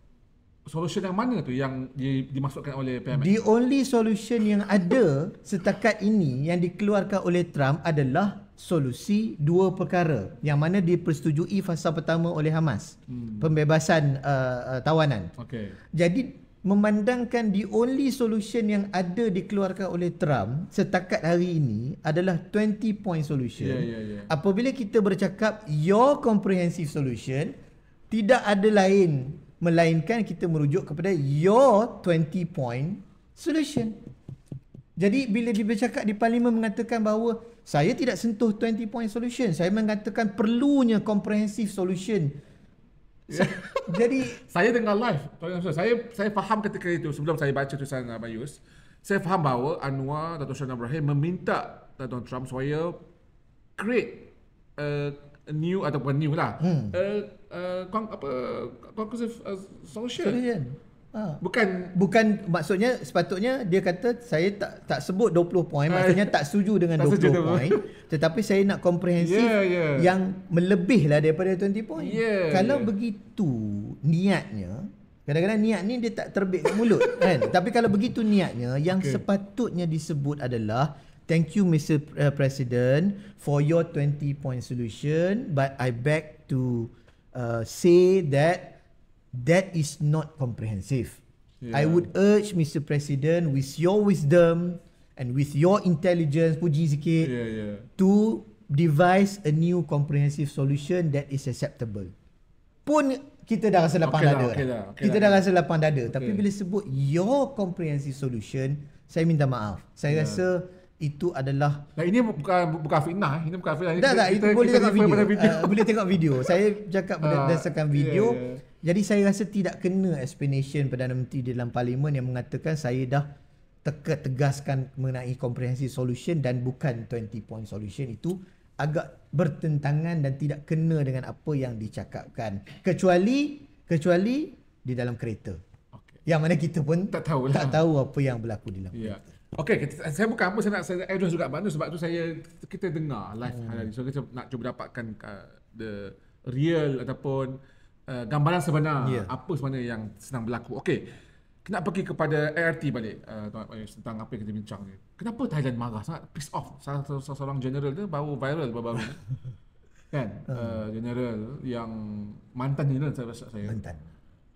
solution yang mana tu yang dimasukkan oleh PMX? The only solution yang ada setakat ini yang dikeluarkan oleh Trump adalah solusi dua perkara yang mana dipersetujui fasa pertama oleh Hamas. Pembebasan tawanan. Okay. Jadi memandangkan the only solution yang ada dikeluarkan oleh Trump setakat hari ini adalah 20 point solution. Apabila kita bercakap your comprehensive solution, tidak ada lain melainkan kita merujuk kepada your 20 point solution. Jadi bila dia bercakap di parlimen mengatakan bahawa saya tidak sentuh 20 point solution, saya mengatakan perlunya comprehensive solution. Jadi saya dengar live, saya faham ketika itu sebelum saya baca tulisan Bayus, saya faham bahawa Anwar Dato' Sri Ibrahim meminta Donald Trump supaya create a new ataupun new lah conclusive solution. Bukan maksudnya sepatutnya dia kata saya tak sebut 20 point, maksudnya tak setuju dengan 20 point, tetapi saya nak komprehensif yang melebihlah daripada 20 point. Kalau begitu niatnya, kadang-kadang niat ni dia tak terbit kat mulut kan. Tapi kalau begitu niatnya, yang sepatutnya disebut adalah thank you Mr. President for your 20 point solution, but I beg to say that is not comprehensive. I would urge Mr. President with your wisdom and with your intelligence, puji sikit, to devise a new comprehensive solution that is acceptable. Pun kita dah rasa lapang dada. Kita dah rasa lapang dada. Tapi bila sebut your comprehensive solution, saya minta maaf. Saya rasa itu adalah ini bukan fitnah, ini bukan fitnah. Tak, itu boleh tengok video. Boleh tengok video. Saya cakap berdasarkan video. Jadi saya rasa tidak kena explanation Perdana Menteri dalam parlimen yang mengatakan saya dah tegaskan mengenai comprehensive solution dan bukan 20 point solution. Itu agak bertentangan dan tidak kena dengan apa yang dicakapkan. Kecuali di dalam kereta. Yang mana kita pun tak tahu apa yang berlaku di dalam kereta. Okey, saya bukan apa, saya address juga Banu, sebab tu kita dengar live hari. So kita nak cuba dapatkan the real ataupun gambaran sebenar apa sebenarnya yang sedang berlaku. Okey, kita nak pergi kepada ART balik tentang apa yang kita bincang ni. Kenapa Thailand marah sangat, pissed off? Salah seorang general tu baru viral baru-baru ni. Kan? General yang mantan general saya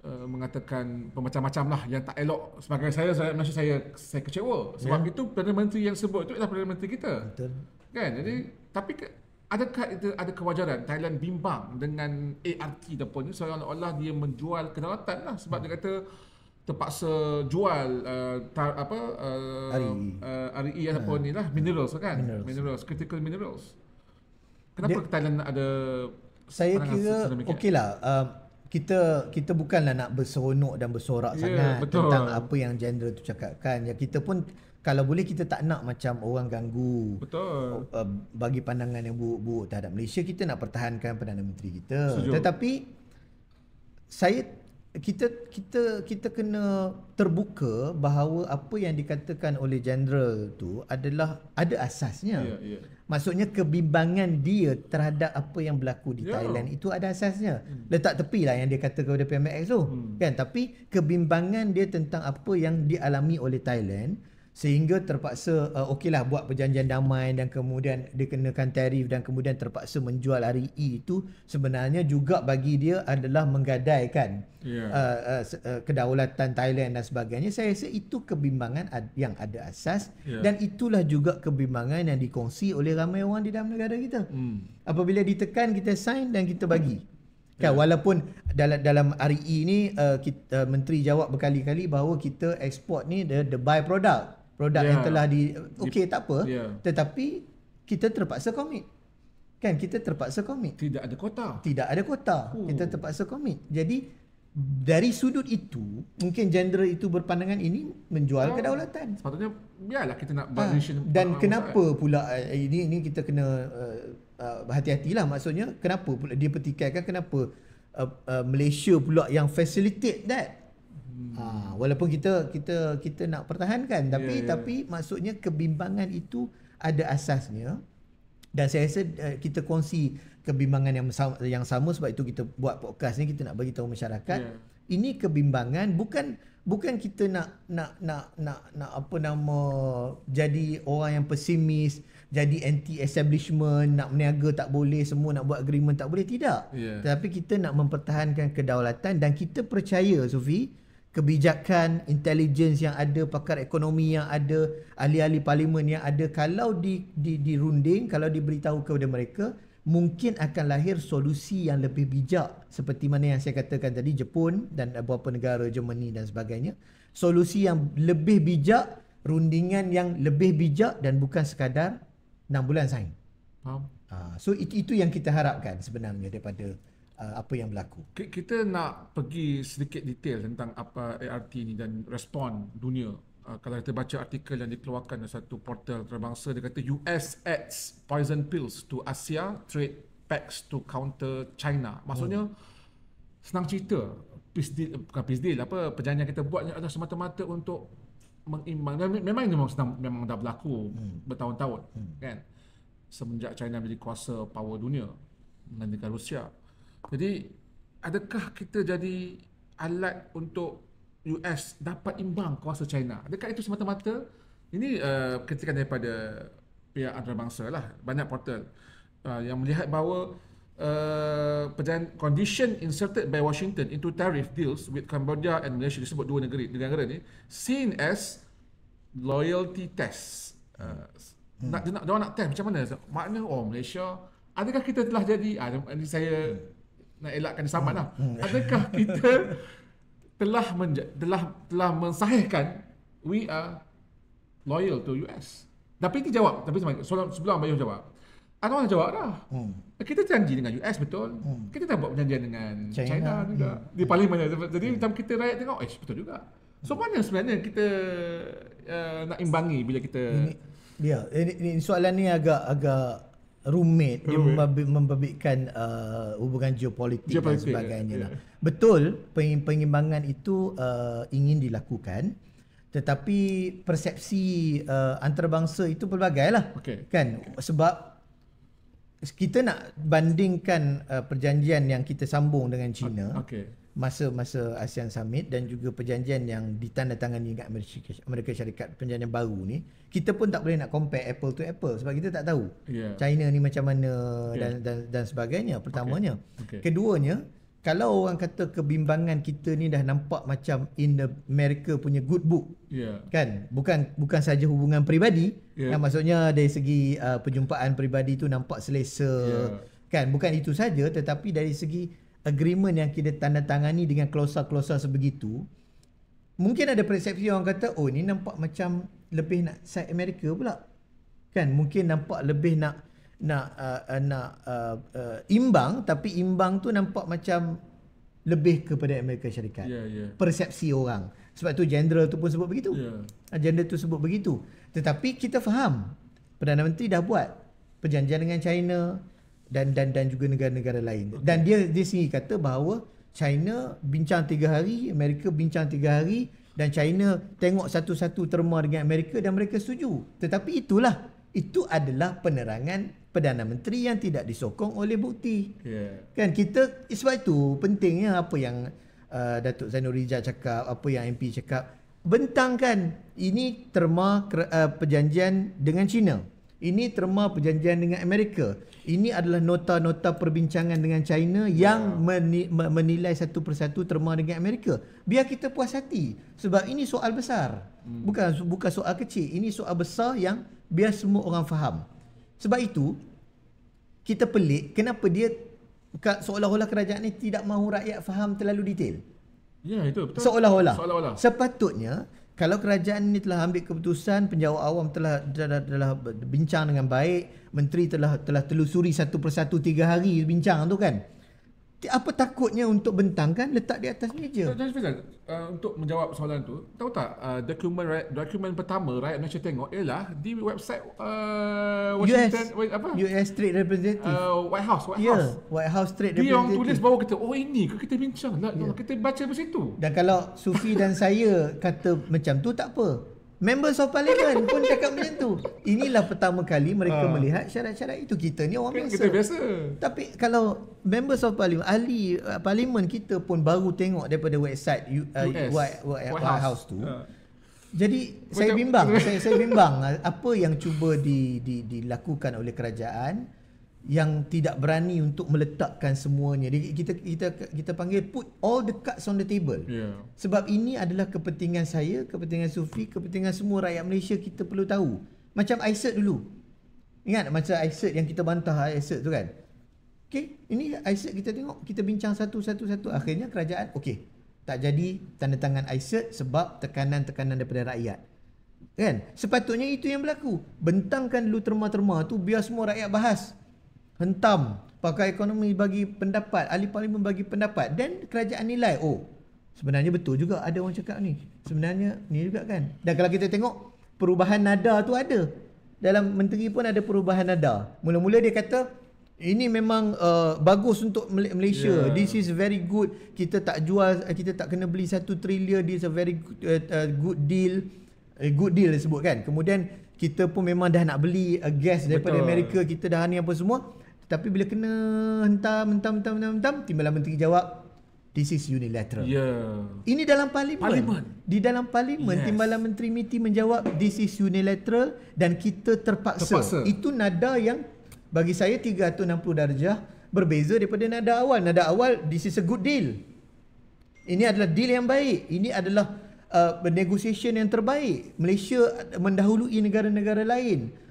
mengatakan macam-macam lah yang tak elok. Sebagai saya kecewa sebab itu Perdana Menteri yang sebut itu adalah Perdana Menteri kita. Betul. Kan? Jadi tapi adakah itu ada kewajaran Thailand bimbang dengan ART ataupun seolah-olah dia menjual kedaulatan lah, sebab dia kata terpaksa jual RE ataupun ni lah minerals kan, minerals, critical minerals. Kenapa Thailand ada? Saya kira okeylah, kita bukanlah nak berseronok dan bersorak sangat tentang apa yang general tu cakapkan. Ya, kita pun kalau boleh kita tak nak macam orang ganggu. Betul. Bagi pandangan yang buruk-buruk terhadap Malaysia, kita nak pertahankan Perdana Menteri kita. Setuju. Tetapi kita kena terbuka bahawa apa yang dikatakan oleh general tu adalah ada asasnya. Maksudnya kebimbangan dia terhadap apa yang berlaku di Thailand itu ada asasnya. Letak tepilah yang dia kata kepada PMX tu. Kan, tapi kebimbangan dia tentang apa yang dialami oleh Thailand sehingga terpaksa okeylah buat perjanjian damai dan kemudian dikenakan tarif dan kemudian terpaksa menjual RE itu sebenarnya juga bagi dia adalah menggadaikan kedaulatan Thailand dan sebagainya. Saya rasa itu kebimbangan yang ada asas dan itulah juga kebimbangan yang dikongsi oleh ramai orang di dalam negara kita. Apabila ditekan kita sign dan kita bagi. Kan, walaupun dalam RE ni Menteri jawab berkali-kali bahawa kita ekspor ni the byproduct. Produk yang telah tak apa, tetapi kita terpaksa komit. Kan, kita terpaksa komit. Tidak ada kota. Kita terpaksa komit. Jadi dari sudut itu, mungkin general itu berpandangan ini menjual kedaulatan. Sepatutnya biarlah kita nak position. Dan kenapa pula ini kita kena hati-hatilah, maksudnya kenapa pula dia pertikaikan, kenapa Malaysia pula yang facilitate that. Walaupun kita nak pertahankan, tapi maksudnya kebimbangan itu ada asasnya, dan saya rasa kita kongsi kebimbangan yang sama, sebab itu kita buat podcast ni, kita nak bagi tahu masyarakat ini kebimbangan, bukan kita nak apa nama, jadi orang yang pesimis, jadi anti establishment, nak meniaga tak boleh, semua nak buat agreement tak boleh, tidak. Tetapi kita nak mempertahankan kedaulatan, dan kita percaya, Sufi, kebijakan intelligence yang ada, pakar ekonomi yang ada, ahli-ahli parlimen yang ada, kalau dirunding, kalau diberitahu kepada mereka, mungkin akan lahir solusi yang lebih bijak, seperti mana yang saya katakan tadi, Jepun dan beberapa negara, Germany dan sebagainya. Solusi yang lebih bijak, rundingan yang lebih bijak, dan bukan sekadar 6 bulan sign. So itu yang kita harapkan sebenarnya daripada apa yang berlaku. Kita nak pergi sedikit detail tentang apa ART ni dan respon dunia. Kalau kita baca artikel yang dikeluarkan dari satu portal antarabangsa, dia kata US adds poison pills to Asia trade pacts to counter China. Maksudnya senang cerita, bukan peace deal, perjanjian kita buat ni adalah semata-mata untuk mengimbang. Memang ini memang dah berlaku bertahun-tahun, kan? Semenjak China menjadi kuasa power dunia menggantikan Rusia. Jadi adakah kita jadi alat untuk US dapat imbang kuasa China? Adakah itu semata-mata? Ini kritikan daripada pihak antarabangsa lah, banyak portal yang melihat bahawa condition inserted by Washington into tariff deals with Cambodia and Malaysia, disebut dua negara ni, seen as loyalty test. Dia nak test macam mana? Maknanya Malaysia, adakah kita telah jadi, ini saya nak elakkan disamakan lah. Adakah kita telah mensahihkan we are loyal to US? Tapi itu jawab, tapi sebelum Bayuh jawab, Anwar jawab dah. Kita janji dengan US, betul. Kita dah buat perjanjian dengan China juga di parlimen. Jadi macam kita rakyat tengok, betul juga. So mana sebenarnya kita nak imbangi bila kita ini soalan ni agak rumit. Dia membabitkan hubungan geopolitik dan sebagainya. Betul, pengimbangan itu ingin dilakukan, tetapi persepsi antarabangsa itu pelbagai lah. Kan? Sebab kita nak bandingkan perjanjian yang kita sambung dengan China masa ASEAN Summit, dan juga perjanjian yang ditandatangani dengan Amerika Syarikat, perjanjian baru ni, kita pun tak boleh nak compare apple to apple, sebab kita tak tahu China ni macam mana dan sebagainya, pertamanya. Keduanya, kalau orang kata kebimbangan kita ni dah nampak macam in the America punya good book, kan, bukan saja hubungan peribadi, yang maksudnya dari segi perjumpaan peribadi tu nampak selesa, kan, bukan itu saja, tetapi dari segi agreement yang kita tandatangani dengan klausa-klausa sebegitu, mungkin ada persepsi orang kata, ni nampak macam lebih nak side Amerika pula, kan, mungkin nampak lebih nak imbang, tapi imbang tu nampak macam lebih kepada Amerika Syarikat. Persepsi orang. Sebab tu general tu pun sebut begitu. General tu sebut begitu. Tetapi kita faham, Perdana Menteri dah buat perjanjian dengan China dan juga negara-negara lain. Dan dia sendiri kata bahawa China bincang 3 hari, Amerika bincang 3 hari, dan China tengok satu-satu terma dengan Amerika dan mereka setuju. Tetapi itu adalah penerangan Perdana Menteri yang tidak disokong oleh bukti. Kan, kita, sebab itu pentingnya apa yang Datuk Zainul Rijal cakap, apa yang MP cakap, bentangkan ini terma perjanjian dengan China, ini terma perjanjian dengan Amerika, ini adalah nota-nota perbincangan dengan China yang menilai satu persatu terma dengan Amerika. Biar kita puas hati, sebab ini soal besar, bukan soal kecil, ini soal besar yang biar semua orang faham. Sebab itu kita pelik kenapa dia seolah-olah kerajaan ni tidak mahu rakyat faham terlalu detail. Itu betul. Seolah-olah. Sepatutnya kalau kerajaan ini telah ambil keputusan, penjawat awam telah bincang dengan baik, menteri telah telusuri satu persatu 3 hari bincang tu, kan, Apa takutnya untuk bentangkan, letak di atas meja? Tuan Faizal, untuk menjawab soalan tu, tahu tak dokumen pertama rakyat Malaysia tengok ialah di website Washington US Trade Representative. White House. White House Trade Dia yang Representative. tulis baru kita, oh ini ke kita bincang lah, kita baca di situ. Dan kalau Sufi dan saya kata macam tu, tak apa. Members of Parliament pun cakap macam tu. Inilah pertama kali mereka melihat syarat-syarat itu. Kita ni orang biasa. Kita biasa. Tapi kalau Members of Parliament, ahli Parlimen kita pun baru tengok daripada website White House tu. Jadi saya bimbang. saya bimbang apa yang cuba dilakukan oleh kerajaan yang tidak berani untuk meletakkan semuanya. Kita panggil put all the cards on the table. Sebab ini adalah kepentingan saya, kepentingan Sufi, kepentingan semua rakyat Malaysia. Kita perlu tahu. Macam ICET dulu. Ingat macam ICET yang kita bantah ICET tu kan? Okey, ini ICET kita tengok, kita bincang satu. Akhirnya kerajaan tak jadi tanda tangan ICET sebab tekanan-tekanan daripada rakyat. Kan? Sepatutnya itu yang berlaku. Bentangkan dulu terma-terma tu biar semua rakyat bahas. Hentam, pakar ekonomi bagi pendapat, ahli parlimen bagi pendapat, dan kerajaan nilai, sebenarnya betul juga ada orang cakap ni. Sebenarnya ni juga kan. Dan kalau kita tengok perubahan nada tu ada. Dalam menteri pun ada perubahan nada. Mula-mula dia kata ini memang bagus untuk Malaysia. This is very good. Kita tak jual, kita tak kena beli 1 trilion. This is a very good deal. Good deal dia sebut kan. Kemudian kita pun memang dah nak beli gas daripada Amerika. Kita dah ni apa semua. Tapi bila kena hentam, Timbalan Menteri jawab, this is unilateral. Ini dalam parlimen. Di dalam parlimen, Timbalan Menteri MITI menjawab, this is unilateral dan kita terpaksa. Itu nada yang bagi saya 360 darjah berbeza daripada nada awal. Nada awal, this is a good deal. Ini adalah deal yang baik. Ini adalah negotiation yang terbaik. Malaysia mendahului negara-negara lain.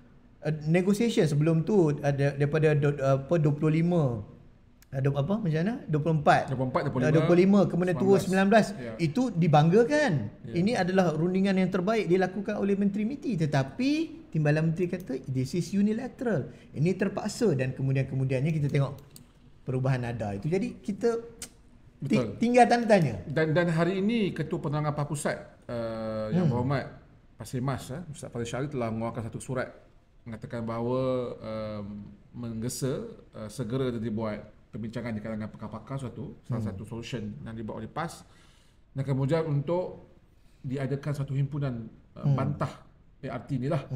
Negotiation sebelum tu ada daripada 25 macam mana? 25 kemudian turun 19. Itu dibanggakan. Ini adalah rundingan yang terbaik dilakukan oleh Menteri MITI, tetapi Timbalan Menteri kata this is unilateral. Ini terpaksa dan kemudiannya kita tengok perubahan nada itu. Jadi kita tinggal tanda tanya. Dan hari ini Ketua Penerangan Pahang Pusat yang berhormat Pasir Mas Ustaz Fadil Syari telah mengeluarkan satu surat mengatakan bahawa menggesa segera dibuat perbincangan di kalangan pakar-pakar salah satu solution yang dibuat oleh PAS, dan kemudian untuk diadakan satu himpunan bantah ART inilah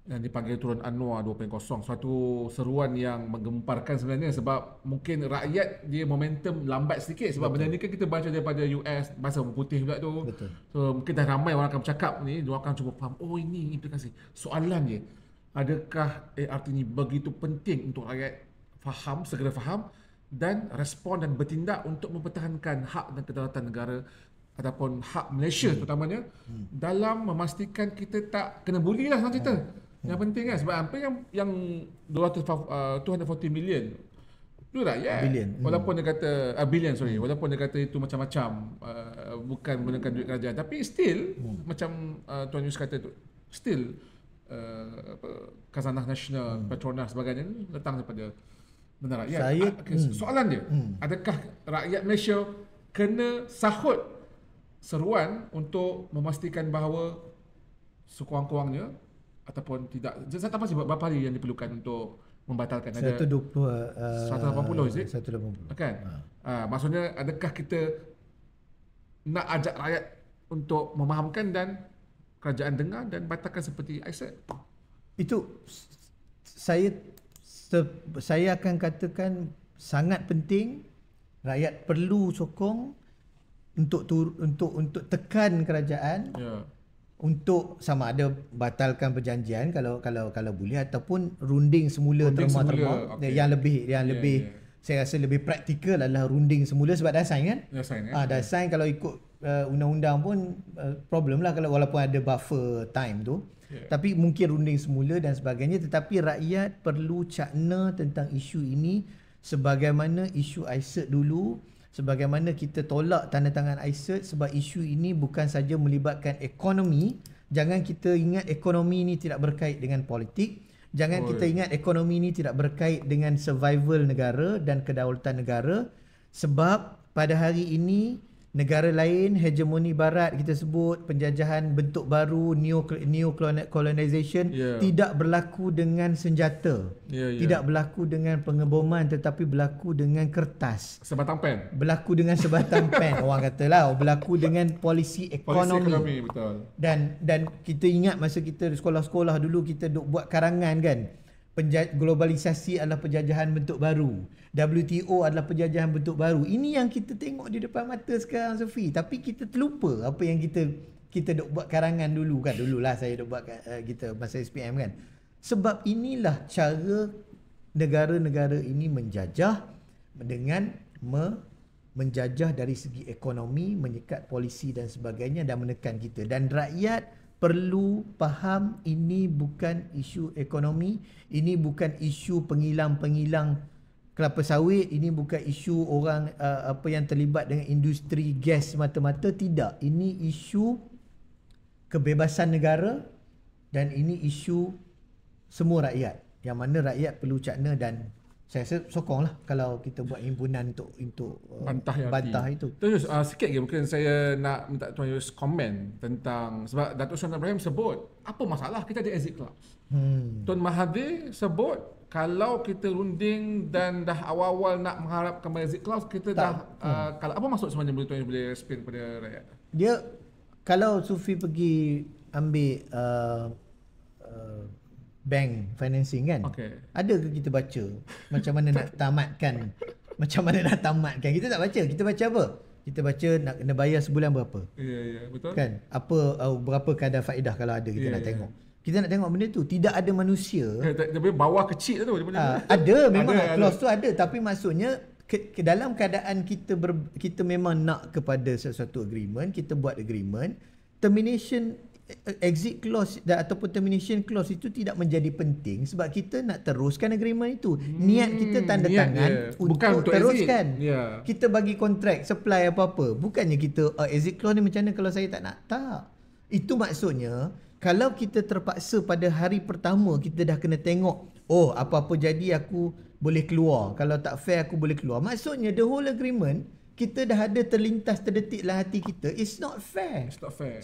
yang dipanggil Turun Anwar 2.0. Suatu seruan yang menggemparkan sebenarnya sebab mungkin rakyat dia momentum lambat sedikit sebab benda ni kan kita baca daripada US, bahasa putih pula tu. So mungkin dah ramai orang akan bercakap ni, dia akan cuba faham, ini implikasi. Soalan dia, adakah ART ini begitu penting untuk rakyat segera faham dan respon dan bertindak untuk mempertahankan hak dan kedaulatan negara ataupun hak Malaysia terutamanya dalam memastikan kita tak kena bully lah senang cerita. Yang penting kan sebab apa yang 240 million itu rakyat. Walaupun dia kata billion walaupun dia kata itu macam-macam bukan menggunakan duit kerajaan, tapi still macam Tuan Yus kata tu still Khazanah Nasional, Petronas sebagainya datang daripada dana rakyat. Soalan dia, adakah rakyat Malaysia kena sahut seruan untuk memastikan bahawa sekurang-kurangnya ataupun tidak, tak pasti berapa hari yang diperlukan untuk membatalkan? 180 is it? 180 kan? Maksudnya adakah kita nak ajak rakyat untuk memahamkan dan kerajaan dengar dan batalkan seperti ICET? Itu saya akan katakan sangat penting. Rakyat perlu sokong untuk tekan kerajaan untuk sama ada batalkan perjanjian kalau boleh ataupun runding semula terma-terma. Yang lebih saya rasa lebih praktikal adalah runding semula sebab dah sign kan? Dah sign, kalau ikut undang-undang pun problem lah kalau walaupun ada buffer time tu. Tapi mungkin runding semula dan sebagainya, tetapi rakyat perlu cakna tentang isu ini sebagaimana isu ICET dulu, sebagaimana kita tolak tanda tangan ICET sebab isu ini bukan saja melibatkan ekonomi. Jangan kita ingat ekonomi ini tidak berkait dengan politik. Jangan kita ingat ekonomi ini tidak berkait dengan survival negara dan kedaulatan negara. Sebab pada hari ini negara lain, hegemoni barat kita sebut, penjajahan bentuk baru, neo-colonization, tidak berlaku dengan senjata. Tidak berlaku dengan pengeboman, tetapi berlaku dengan kertas. Sebatang pen. Berlaku dengan sebatang pen. Orang katalah berlaku dengan polisi ekonomi. Polisi ekonomi, betul. Dan kita ingat masa kita di sekolah-sekolah dulu kita duk buat karangan kan. Globalisasi adalah penjajahan bentuk baru. WTO adalah penjajahan bentuk baru. Ini yang kita tengok di depan mata sekarang, Sophie. Tapi kita terlupa apa yang kita duk buat karangan dulu kan. Dululah saya duk buat kita masa SPM kan. Sebab inilah cara negara-negara ini menjajah dengan menjajah dari segi ekonomi, menyekat polisi dan sebagainya dan menekan kita. Dan rakyat perlu faham ini bukan isu ekonomi, ini bukan isu pengilang-pengilang kelapa sawit, ini bukan isu orang apa yang terlibat dengan industri gas semata-mata, tidak. Ini isu kebebasan negara dan ini isu semua rakyat. Yang mana rakyat perlu cakna dan saya sokonglah kalau kita buat himpunan untuk bantah itu. Terus sikit lagi mungkin saya nak minta Tuan Yus komen tentang, sebab Datuk Seri Ibrahim sebut apa masalah kita ada exit clause. Tuan Mahathir sebut kalau kita runding dan dah awal-awal nak mengharapkan exit clause, kita kalau apa maksud sebenarnya, boleh Tuan Yus boleh explain kepada rakyat? Dia kalau Sufi pergi ambil bank financing kan, ada ke kita baca macam mana nak tamatkan, kita tak baca. Kita baca apa? Kita baca nak kena bayar sebulan berapa, betul kan, apa berapa kadar faedah kalau ada, kita nak tengok. Kita nak tengok benda tu. Tidak ada manusia bawah kecil tu ada memang clause tu ada, tapi maksudnya ke dalam keadaan kita memang nak kepada sesuatu agreement, kita buat agreement, termination exit clause ataupun termination clause itu tidak menjadi penting sebab kita nak teruskan agreement itu. Niat kita tanda tangan untuk teruskan. Kita bagi kontrak supply apa-apa. Bukannya kita exit clause ni macam mana kalau saya tak nak. Tak. Itu maksudnya kalau kita terpaksa pada hari pertama kita dah kena tengok, oh apa-apa jadi aku boleh keluar. Kalau tak fair aku boleh keluar. Maksudnya the whole agreement kita dah ada terlintas terdetik dalam hati kita, it's not fair.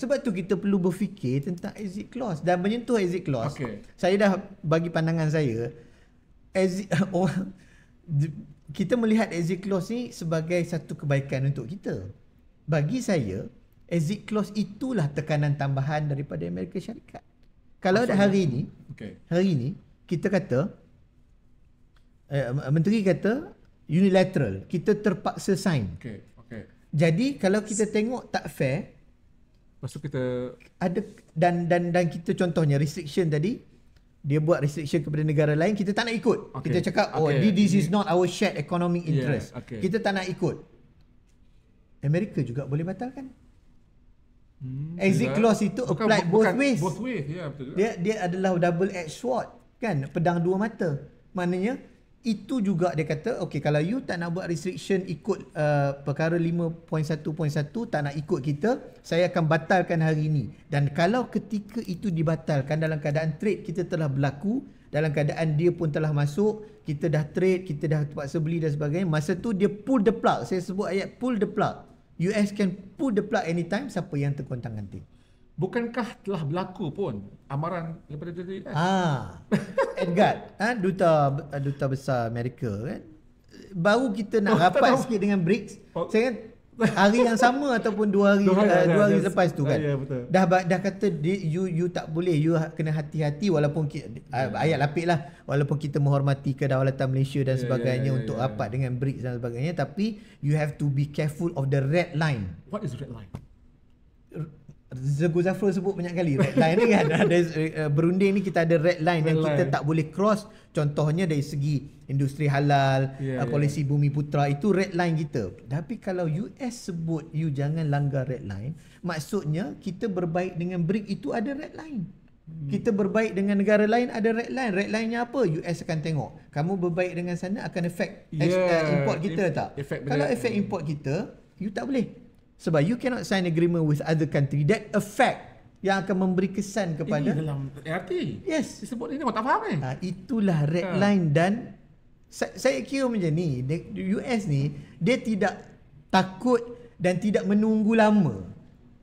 Sebab tu kita perlu berfikir tentang exit clause dan menyentuh exit clause. Saya dah bagi pandangan saya, kita melihat exit clause ni sebagai satu kebaikan untuk kita. Bagi saya, exit clause itulah tekanan tambahan daripada Amerika Syarikat. Kalau ada hari ini kita kata menteri kata unilateral, kita terpaksa sign. Jadi kalau kita tengok tak fair, lepas tu kita ada dan kita contohnya restriction tadi, dia buat restriction kepada negara lain, kita tak nak ikut. Kita cakap this is not our shared economic interest. Kita tak nak ikut. Amerika juga boleh batalkan. Exit clause itu apply both ways. Betul. Dia adalah double edged sword kan, pedang dua mata. Maknanya itu juga dia kata, kalau you tak nak buat restriction ikut perkara 5.1.1, tak nak ikut kita, saya akan batalkan hari ini. Dan kalau ketika itu dibatalkan dalam keadaan trade kita telah berlaku, dalam keadaan dia pun telah masuk, kita dah trade, kita dah terpaksa beli dan sebagainya, masa tu dia pull the plug. Saya sebut ayat pull the plug. US can pull the plug anytime, siapa yang terkontang-kanting. Bukankah telah berlaku pun amaran daripada US? Edgard, duta besar Amerika kan, baru kita nak rapat sikit dengan BRICS. Saya kan hari yang sama ataupun dua hari lepas tu kan, dah kata you tak boleh, you kena hati-hati, walaupun ayat lapik lah, walaupun kita menghormati kedaulatan Malaysia dan sebagainya untuk rapat dengan BRICS dan sebagainya, tapi you have to be careful of the red line. What is red line? Zego Zafrul sebut banyak kali red line ni kan. Ada berunding ni kita ada red line yang kita tak boleh cross. Contohnya dari segi industri halal, polisi bumi putra, itu red line kita. Tapi kalau US sebut you jangan langgar red line, maksudnya kita berbaik dengan BRICS itu ada red line. Kita berbaik dengan negara lain ada red line. Red line-nya apa? US akan tengok. Kamu berbaik dengan sana akan affect import kita tak? Kalau affect import kita, you tak boleh. Sebab you cannot sign agreement with other country that affect, yang akan memberi kesan kepada ini dalam ART. Yes. Disebut ini, tak faham itulah red line dan Saya kira macam ni, US ni dia tidak takut dan tidak menunggu lama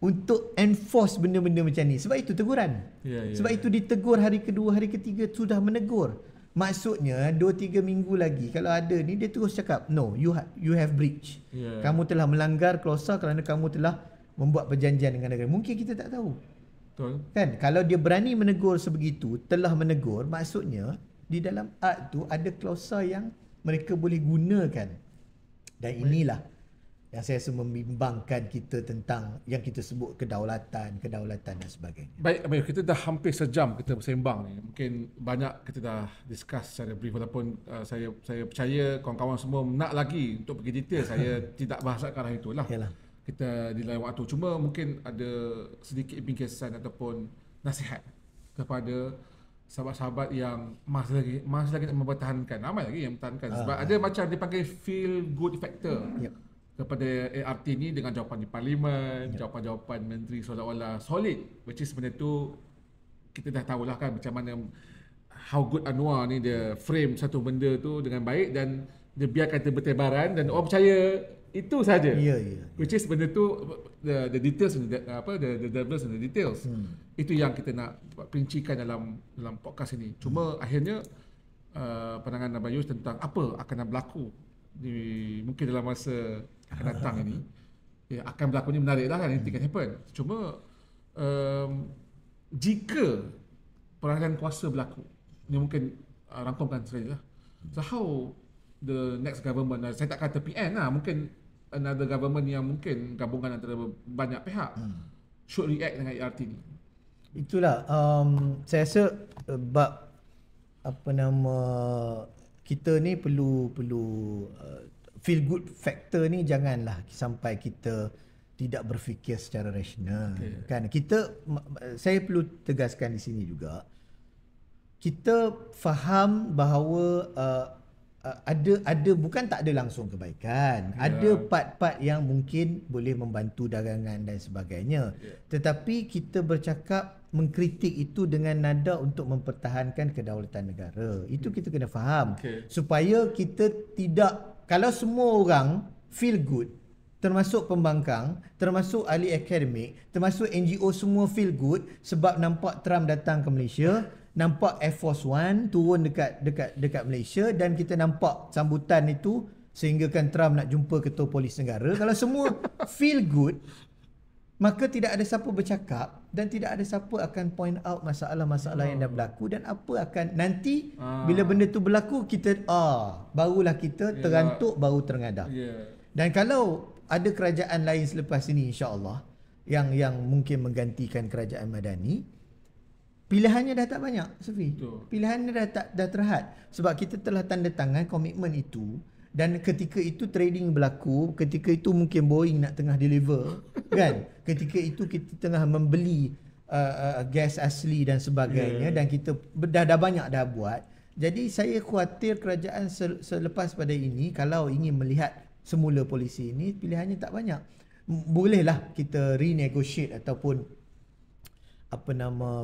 untuk enforce benda-benda macam ni. Sebab itu teguran. Sebab itu ditegur hari kedua, hari ketiga sudah menegur. Maksudnya 2-3 minggu lagi kalau ada ni dia terus cakap, no, you have breach. Kamu telah melanggar klausa kerana kamu telah membuat perjanjian dengan negara. Mungkin kita tak tahu. Betul. Kan kalau dia berani menegur sebegitu, telah menegur, maksudnya di dalam art tu ada klausa yang mereka boleh gunakan. Dan inilah yang saya rasa membimbangkan kita tentang yang kita sebut kedaulatan dan sebagainya. Baik, kita dah hampir sejam kita bersembang ni. Mungkin banyak kita dah discuss secara brief, walaupun saya percaya kawan-kawan semua nak lagi untuk pergi detail. Saya tidak bahasakan arah itulah. Yalah. Kita di lain waktu. Cuma mungkin ada sedikit bingkisan ataupun nasihat kepada sahabat-sahabat yang masih lagi nak mempertahankan. Ramai lagi yang mempertahankan. Sebab ada macam dipanggil feel good factor. Kepada ART ni dengan jawapan di parlimen, jawapan-jawapan menteri seolah-olah solid, which is sebenarnya tu kita dah tahulah kan macam mana how good Anwar ni dia frame satu benda tu dengan baik dan dia biarkan bertebaran dan orang percaya itu saja. Which is benda tu the details the devils in the details. Itu yang kita nak perincikan dalam podcast ini. Cuma akhirnya pandangan Abayus tentang apa akan berlaku mungkin dalam masa akan datang ini, akan berlaku ni menarik lah kan, anything can happen. Cuma jika peranan kuasa berlaku, ni mungkin rangkumkan sekali lah. So how the next government, saya tak kata PN lah, mungkin another government yang mungkin gabungan antara banyak pihak should react dengan ERT ni. Itulah saya rasa bab kita ni perlu feel good factor ni janganlah sampai kita tidak berfikir secara rasional. Kan saya perlu tegaskan di sini juga, kita faham bahawa ada bukan tak ada langsung kebaikan. Ada part-part yang mungkin boleh membantu dagangan dan sebagainya. Tetapi kita bercakap mengkritik itu dengan nada untuk mempertahankan kedaulatan negara. Itu kita kena faham. Supaya kita tidak, kalau semua orang feel good, termasuk pembangkang, termasuk ahli akademik, termasuk NGO, semua feel good sebab nampak Trump datang ke Malaysia, nampak Air Force One turun dekat Malaysia dan kita nampak sambutan itu sehinggakan Trump nak jumpa ketua polis negara. Kalau semua feel good, maka tidak ada siapa bercakap dan tidak ada siapa akan point out masalah-masalah yang dah berlaku dan apa akan nanti bila benda tu berlaku kita barulah kita terantuk baru terengadah. Dan kalau ada kerajaan lain selepas ini insya-Allah yang mungkin menggantikan kerajaan Madani, pilihannya dah tak banyak, Sufi. Pilihannya dah terhad sebab kita telah tanda tangan komitmen itu. Dan ketika itu trading berlaku, ketika itu mungkin Boeing nak tengah deliver, kan? Ketika itu kita tengah membeli gas asli dan sebagainya, dan kita dah banyak dah buat. Jadi saya khawatir kerajaan selepas pada ini kalau ingin melihat semula polisi ini, pilihannya tak banyak. Bolehlah kita renegotiate ataupun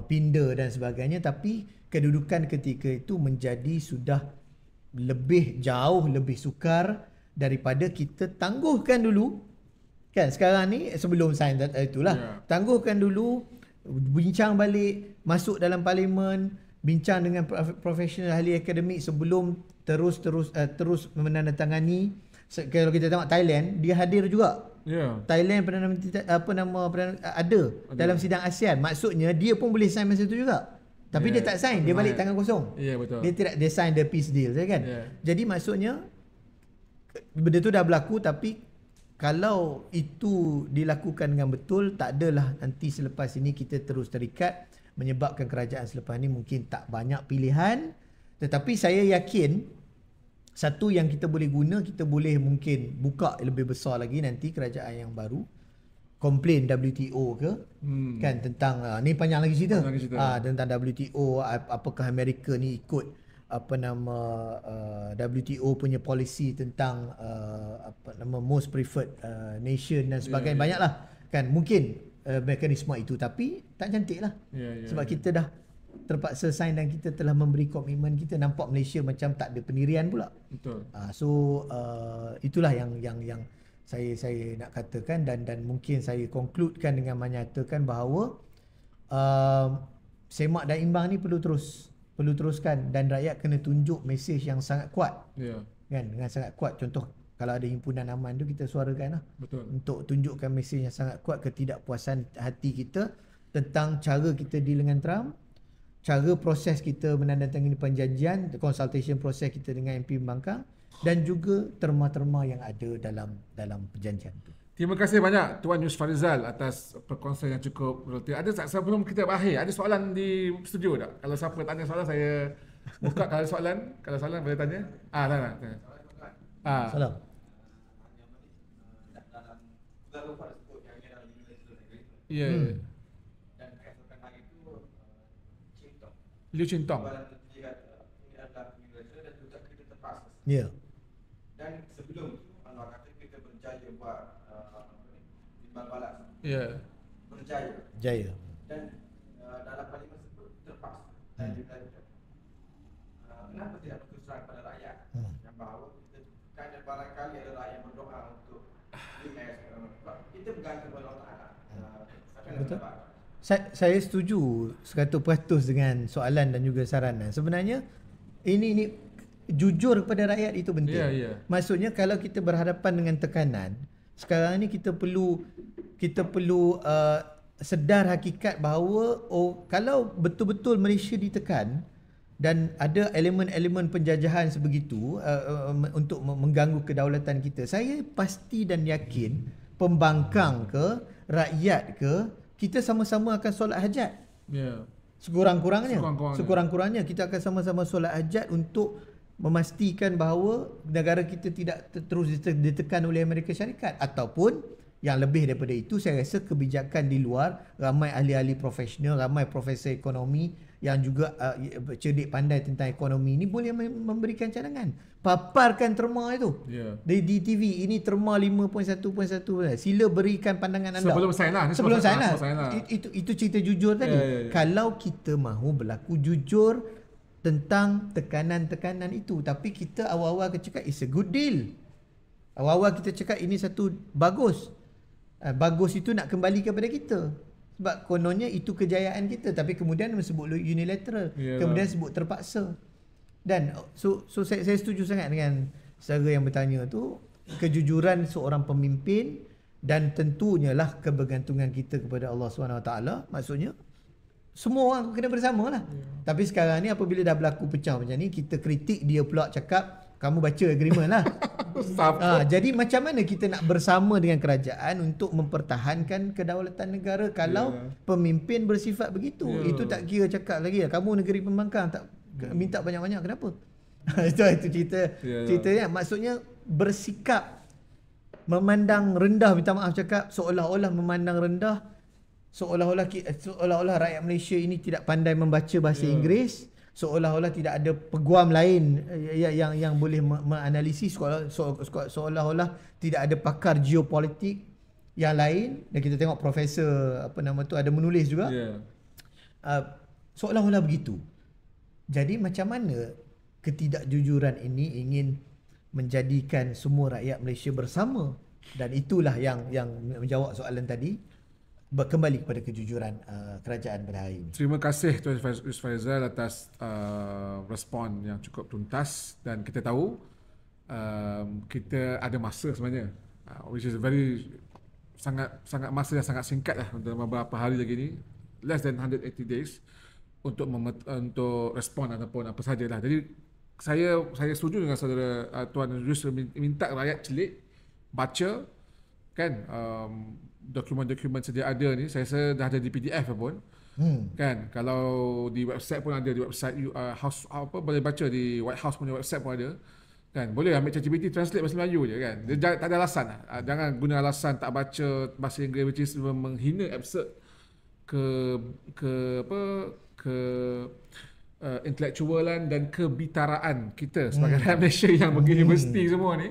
pinda dan sebagainya, tapi kedudukan ketika itu menjadi sudah jauh lebih sukar daripada kita tangguhkan dulu. Kan sekarang ni sebelum sign itulah, tangguhkan dulu, bincang balik, masuk dalam parlimen, bincang dengan profesional ahli akademik sebelum terus menandatangani. Kalau kita tengok Thailand, dia hadir juga. Thailand ada dalam sidang ASEAN. Maksudnya dia pun boleh sign masa itu juga. Tapi dia tak sign, dia balik tangan kosong. Betul. Dia sign the peace deal, kan? Jadi maksudnya benda tu dah berlaku, tapi kalau itu dilakukan dengan betul, tak adalah nanti selepas ini kita terus terikat, menyebabkan kerajaan selepas ini mungkin tak banyak pilihan. Tetapi saya yakin satu yang kita boleh guna, kita boleh mungkin buka lebih besar lagi nanti kerajaan yang baru, komplain WTO ke, kan, tentang ni panjang lagi cerita. Tentang WTO, apakah Amerika ni ikut WTO punya policy tentang most preferred nation dan sebagainya. Banyaklah kan mungkin mekanisme itu, tapi tak cantik lah. Sebab kita dah terpaksa sign dan kita telah memberi komitmen kita, nampak Malaysia macam tak ada pendirian pula. Betul. Itulah yang saya nak katakan, dan mungkin saya concludekan dengan menyatakan bahawa semak dan imbang ni perlu teruskan, dan rakyat kena tunjuk mesej yang sangat kuat. Kan, dengan sangat kuat. Contoh kalau ada himpunan aman tu kita suarakan lah. Betul. Untuk tunjukkan mesej yang sangat kuat ketidakpuasan hati kita tentang cara kita deal dengan Trump, cara proses kita menandatangani perjanjian, consultation proses kita dengan MP Pembangkang, dan juga terma-terma yang ada dalam perjanjian itu. Terima kasih banyak Tuan Yus Farizal atas perkongsian yang cukup relatif. Ada sebelum kita berakhir, ada soalan di studio tak? Kalau siapa tanya soalan, saya buka. Kalau soalan boleh tanya. Tanya. Salam. Ya. Liu Chintong. Ya. Dan sebelum Anwar kata kita berjaya buat timbal balas. Ya. Berjaya. Jaya. Dan dalam parlimen tersebut terpaksa. Dan juga kenapa tidak berterus terang pada rakyat yang bahawa kita kan barangkali ada rakyat yang berdoa untuk US, kita bergantung pada Allah Taala. Betul. Saya setuju 100% dengan soalan dan juga saranan. Sebenarnya ini jujur kepada rakyat itu penting. Maksudnya kalau kita berhadapan dengan tekanan, sekarang ni kita perlu sedar hakikat bahawa kalau betul-betul Malaysia ditekan dan ada elemen-elemen penjajahan sebegitu untuk mengganggu kedaulatan kita, saya pasti dan yakin pembangkang ke rakyat ke, kita sama-sama akan solat hajat. Sekurang-kurangnya kita akan sama-sama solat hajat untuk memastikan bahawa negara kita tidak terus ditekan oleh Amerika Syarikat. Ataupun yang lebih daripada itu, saya rasa kebijakan di luar, ramai ahli-ahli profesional, ramai profesor ekonomi yang juga cerdik pandai tentang ekonomi ini boleh memberikan cadangan. Paparkan terma itu di TV. Ini terma 5.1.1. Sila berikan pandangan anda. Sebelum sign lah. Itu cerita jujur tadi. Kalau kita mahu berlaku jujur tentang tekanan-tekanan itu, tapi kita awal-awal kita cakap it's a good deal. Awal-awal kita cakap ini satu bagus. Bagus itu nak kembali kepada kita. Sebab kononnya itu kejayaan kita, tapi kemudian sebut unilateral, kemudian sebut terpaksa. Dan saya setuju sangat dengan saudara yang bertanya tu, kejujuran seorang pemimpin dan tentunya lah kebergantungan kita kepada Allah SWT. Maksudnya semua orang kena bersama lah. Tapi sekarang ni apabila dah berlaku pecah macam ni, kita kritik, dia pula cakap kamu baca agreement lah. Jadi macam mana kita nak bersama dengan kerajaan untuk mempertahankan kedaulatan negara kalau pemimpin bersifat begitu? Itu tak kira cakap lagi lah, kamu negeri pembangkang tak minta banyak-banyak, kenapa? Itu ceritanya. Maksudnya bersikap memandang rendah, minta maaf cakap, seolah-olah memandang rendah, seolah-olah rakyat Malaysia ini tidak pandai membaca bahasa Inggeris, seolah-olah tidak ada peguam lain yang boleh menganalisis, seolah-olah tidak ada pakar geopolitik yang lain. Dan kita tengok profesor ada menulis juga. Seolah-olah begitu. Jadi macam mana ketidakjujuran ini ingin menjadikan semua rakyat Malaysia bersama? Dan itulah yang menjawab soalan tadi, kembali kepada kejujuran kerajaan pada hari ini. Terima kasih Tuan Yus Farizal atas respon yang cukup tuntas, dan kita tahu kita ada masa sebenarnya, which is sangat masa yang sangat singkat lah, untuk beberapa hari lagi ni, less than 180 days untuk respon ataupun apa sajalah. Jadi saya setuju dengan saudara Tuan Yus, minta rakyat celik baca kan dokumen-dokumen sedia ada ni. Saya rasa dah ada di PDF pun. Kan, kalau di website pun ada, di website house boleh baca, di White House punya website pun ada. Kan, boleh ambil ChatGPT translate bahasa Melayu je kan. Dia tak ada alasan lah. Jangan guna alasan tak baca bahasa Inggeris, which is menghina absurd intelektualan dan kebitaraan kita sebagai rakyat Malaysia yang pergi universiti semua ni.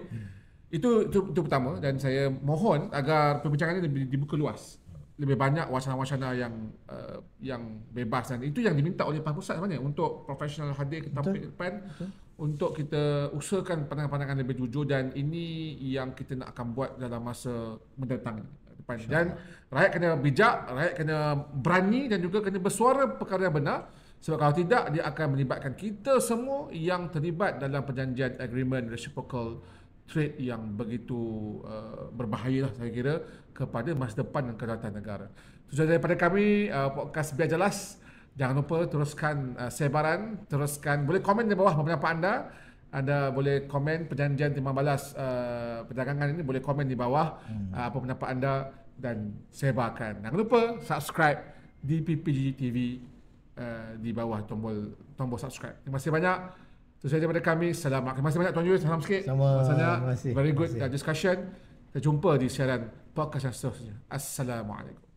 Itu pertama, dan saya mohon agar perbincangan ini dibuka luas. lebih banyak wacana-wacana yang bebas, dan itu yang diminta oleh PAS Pusat sebenarnya, untuk profesional hadir ke tampil depan, untuk kita usahakan pandangan-pandangan lebih jujur, dan ini yang kita nak akan buat dalam masa mendatang depan. Dan rakyat kena bijak, rakyat kena berani dan juga kena bersuara perkara yang benar, sebab kalau tidak dia akan melibatkan kita semua yang terlibat dalam perjanjian agreement reciprocal trade yang begitu berbahaya lah, saya kira, kepada masa depan dan kedaulatan negara. Itu sahaja daripada kami, podcast Biar Jelas. Jangan lupa teruskan sebaran, teruskan, boleh komen di bawah apa pendapat anda. Anda boleh komen perjanjian timbang balas perdagangan ini, boleh komen di bawah apa pendapat anda, dan sebarkan. Jangan lupa subscribe di PPG TV di bawah tombol subscribe. Terima kasih banyak. Itu sahaja daripada kami. Terima kasih banyak Tuan Yus. Salam sikit. Rasanya very good discussion. Kita jumpa di siaran podcast yang seterusnya. Assalamualaikum.